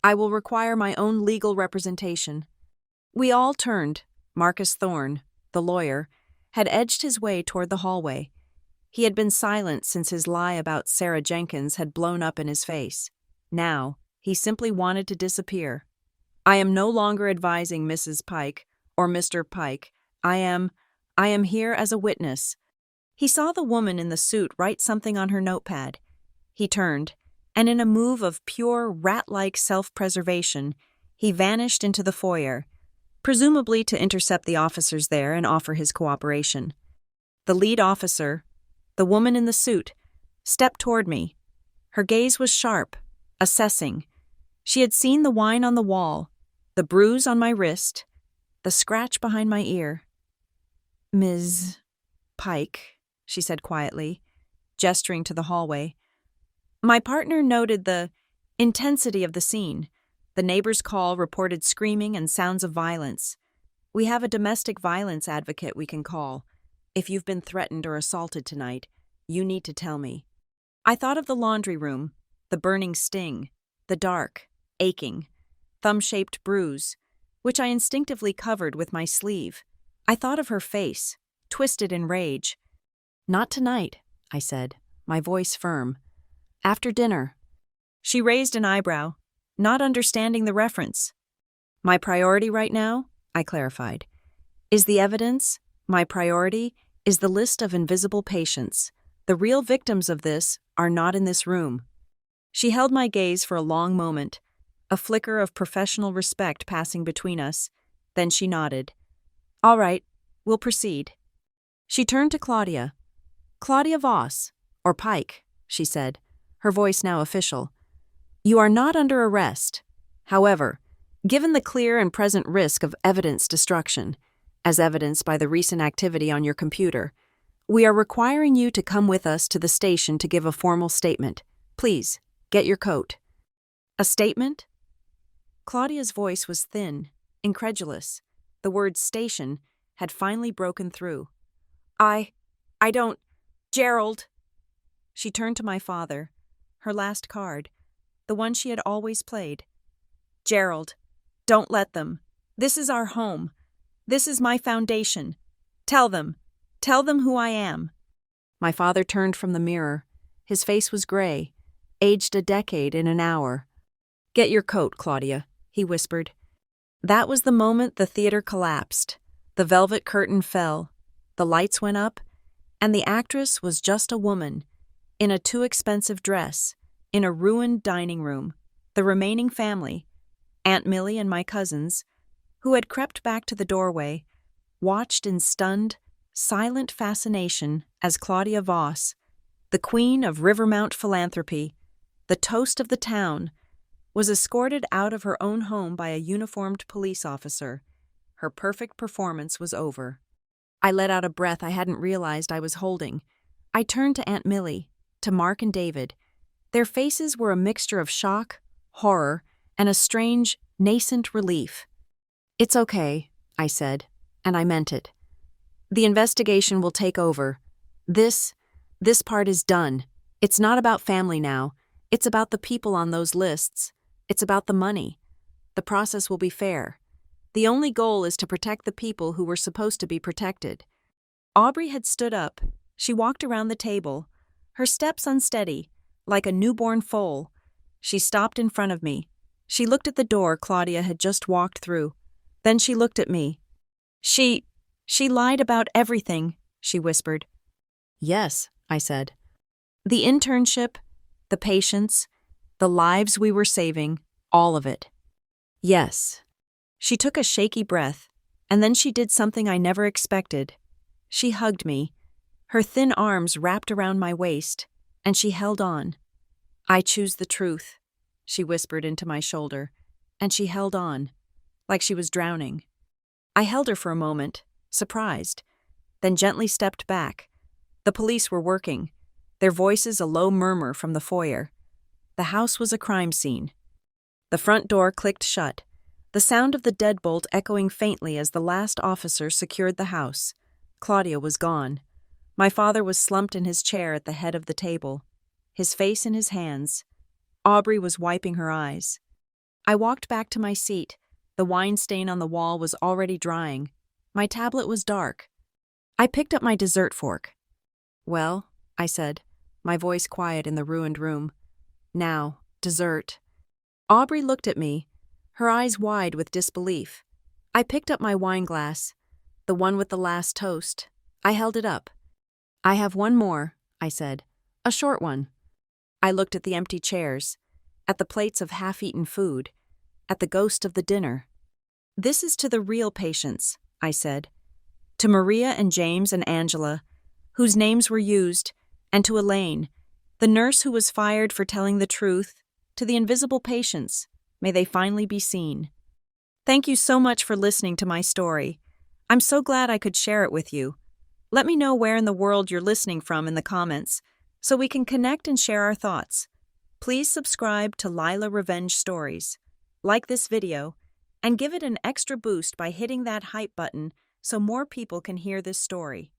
A: will require my own legal representation." We all turned. Marcus Thorne, the lawyer, had edged his way toward the hallway. He had been silent since his lie about Sarah Jenkins had blown up in his face. Now, he simply wanted to disappear. "I am no longer advising Mrs. Pike or Mr. Pike. I am here as a witness." He saw the woman in the suit write something on her notepad. He turned, and in a move of pure rat-like self-preservation, he vanished into the foyer, presumably to intercept the officers there and offer his cooperation. The lead officer, the woman in the suit, stepped toward me. Her gaze was sharp, assessing. She had seen the wine on the wall, the bruise on my wrist, the scratch behind my ear. "Ms. Pike," she said quietly, gesturing to the hallway. My partner noted the intensity of the scene. The neighbor's call reported screaming and sounds of violence. "We have a domestic violence advocate we can call. If you've been threatened or assaulted tonight, you need to tell me." I thought of the laundry room, the burning sting, the dark, aching, thumb-shaped bruise, which I instinctively covered with my sleeve. I thought of her face, twisted in rage. "Not tonight," I said, my voice firm. "After dinner." She raised an eyebrow, not understanding the reference. "My priority right now," I clarified, "is the evidence. My priority is the list of invisible patients. The real victims of this are not in this room." She held my gaze for a long moment, a flicker of professional respect passing between us. Then she nodded. "All right, we'll proceed." She turned to Claudia. "Claudia Voss, or Pike," she said, her voice now official. "You are not under arrest. However, given the clear and present risk of evidence destruction, as evidenced by the recent activity on your computer, we are requiring you to come with us to the station to give a formal statement. Please, get your coat." "A statement?" Claudia's voice was thin, incredulous. The word station had finally broken through. I don't... Gerald." She turned to my father, her last card, the one she had always played. "Gerald, don't let them. This is our home. This is my foundation. Tell them who I am." My father turned from the mirror. His face was gray, aged a decade in an hour. "Get your coat, Claudia," he whispered. That was the moment the theater collapsed. The velvet curtain fell, the lights went up, and the actress was just a woman, in a too expensive dress, in a ruined dining room. The remaining family, Aunt Millie and my cousins, who had crept back to the doorway, watched in stunned, silent fascination as Claudia Voss, the queen of Rivermount philanthropy, the toast of the town, was escorted out of her own home by a uniformed police officer. Her perfect performance was over. I let out a breath I hadn't realized I was holding. I turned to Aunt Millie, to Mark and David. Their faces were a mixture of shock, horror, and a strange, nascent relief. "It's okay," I said, and I meant it. "The investigation will take over. This part is done. It's not about family now. It's about the people on those lists. It's about the money. The process will be fair. The only goal is to protect the people who were supposed to be protected." Aubrey had stood up. She walked around the table, her steps unsteady, like a newborn foal. She stopped in front of me. She looked at the door Claudia had just walked through. Then she looked at me. She lied about everything," she whispered. "Yes," I said. "The internship, the patients, the lives we were saving, all of it." "Yes." She took a shaky breath, and then she did something I never expected. She hugged me, her thin arms wrapped around my waist, and she held on. "I choose the truth," she whispered into my shoulder, and she held on, like she was drowning. I held her for a moment, surprised, then gently stepped back. The police were working, their voices a low murmur from the foyer. The house was a crime scene. The front door clicked shut, the sound of the deadbolt echoing faintly as the last officer secured the house. Claudia was gone. My father was slumped in his chair at the head of the table, his face in his hands. Aubrey was wiping her eyes. I walked back to my seat. The wine stain on the wall was already drying. My tablet was dark. I picked up my dessert fork. "Well," I said, my voice quiet in the ruined room. "Now, dessert." Aubrey looked at me, her eyes wide with disbelief. I picked up my wine glass, the one with the last toast. I held it up. "I have one more," I said, "a short one." I looked at the empty chairs, at the plates of half-eaten food, at the ghost of the dinner. "This is to the real patients," I said. "To Maria and James and Angela, whose names were used, and to Elaine, the nurse who was fired for telling the truth, to the invisible patients. May they finally be seen. Thank you so much for listening to my story. I'm so glad I could share it with you. Let me know where in the world you're listening from in the comments, so we can connect and share our thoughts. Please subscribe to Lila Revenge Stories, like this video, and give it an extra boost by hitting that hype button so more people can hear this story.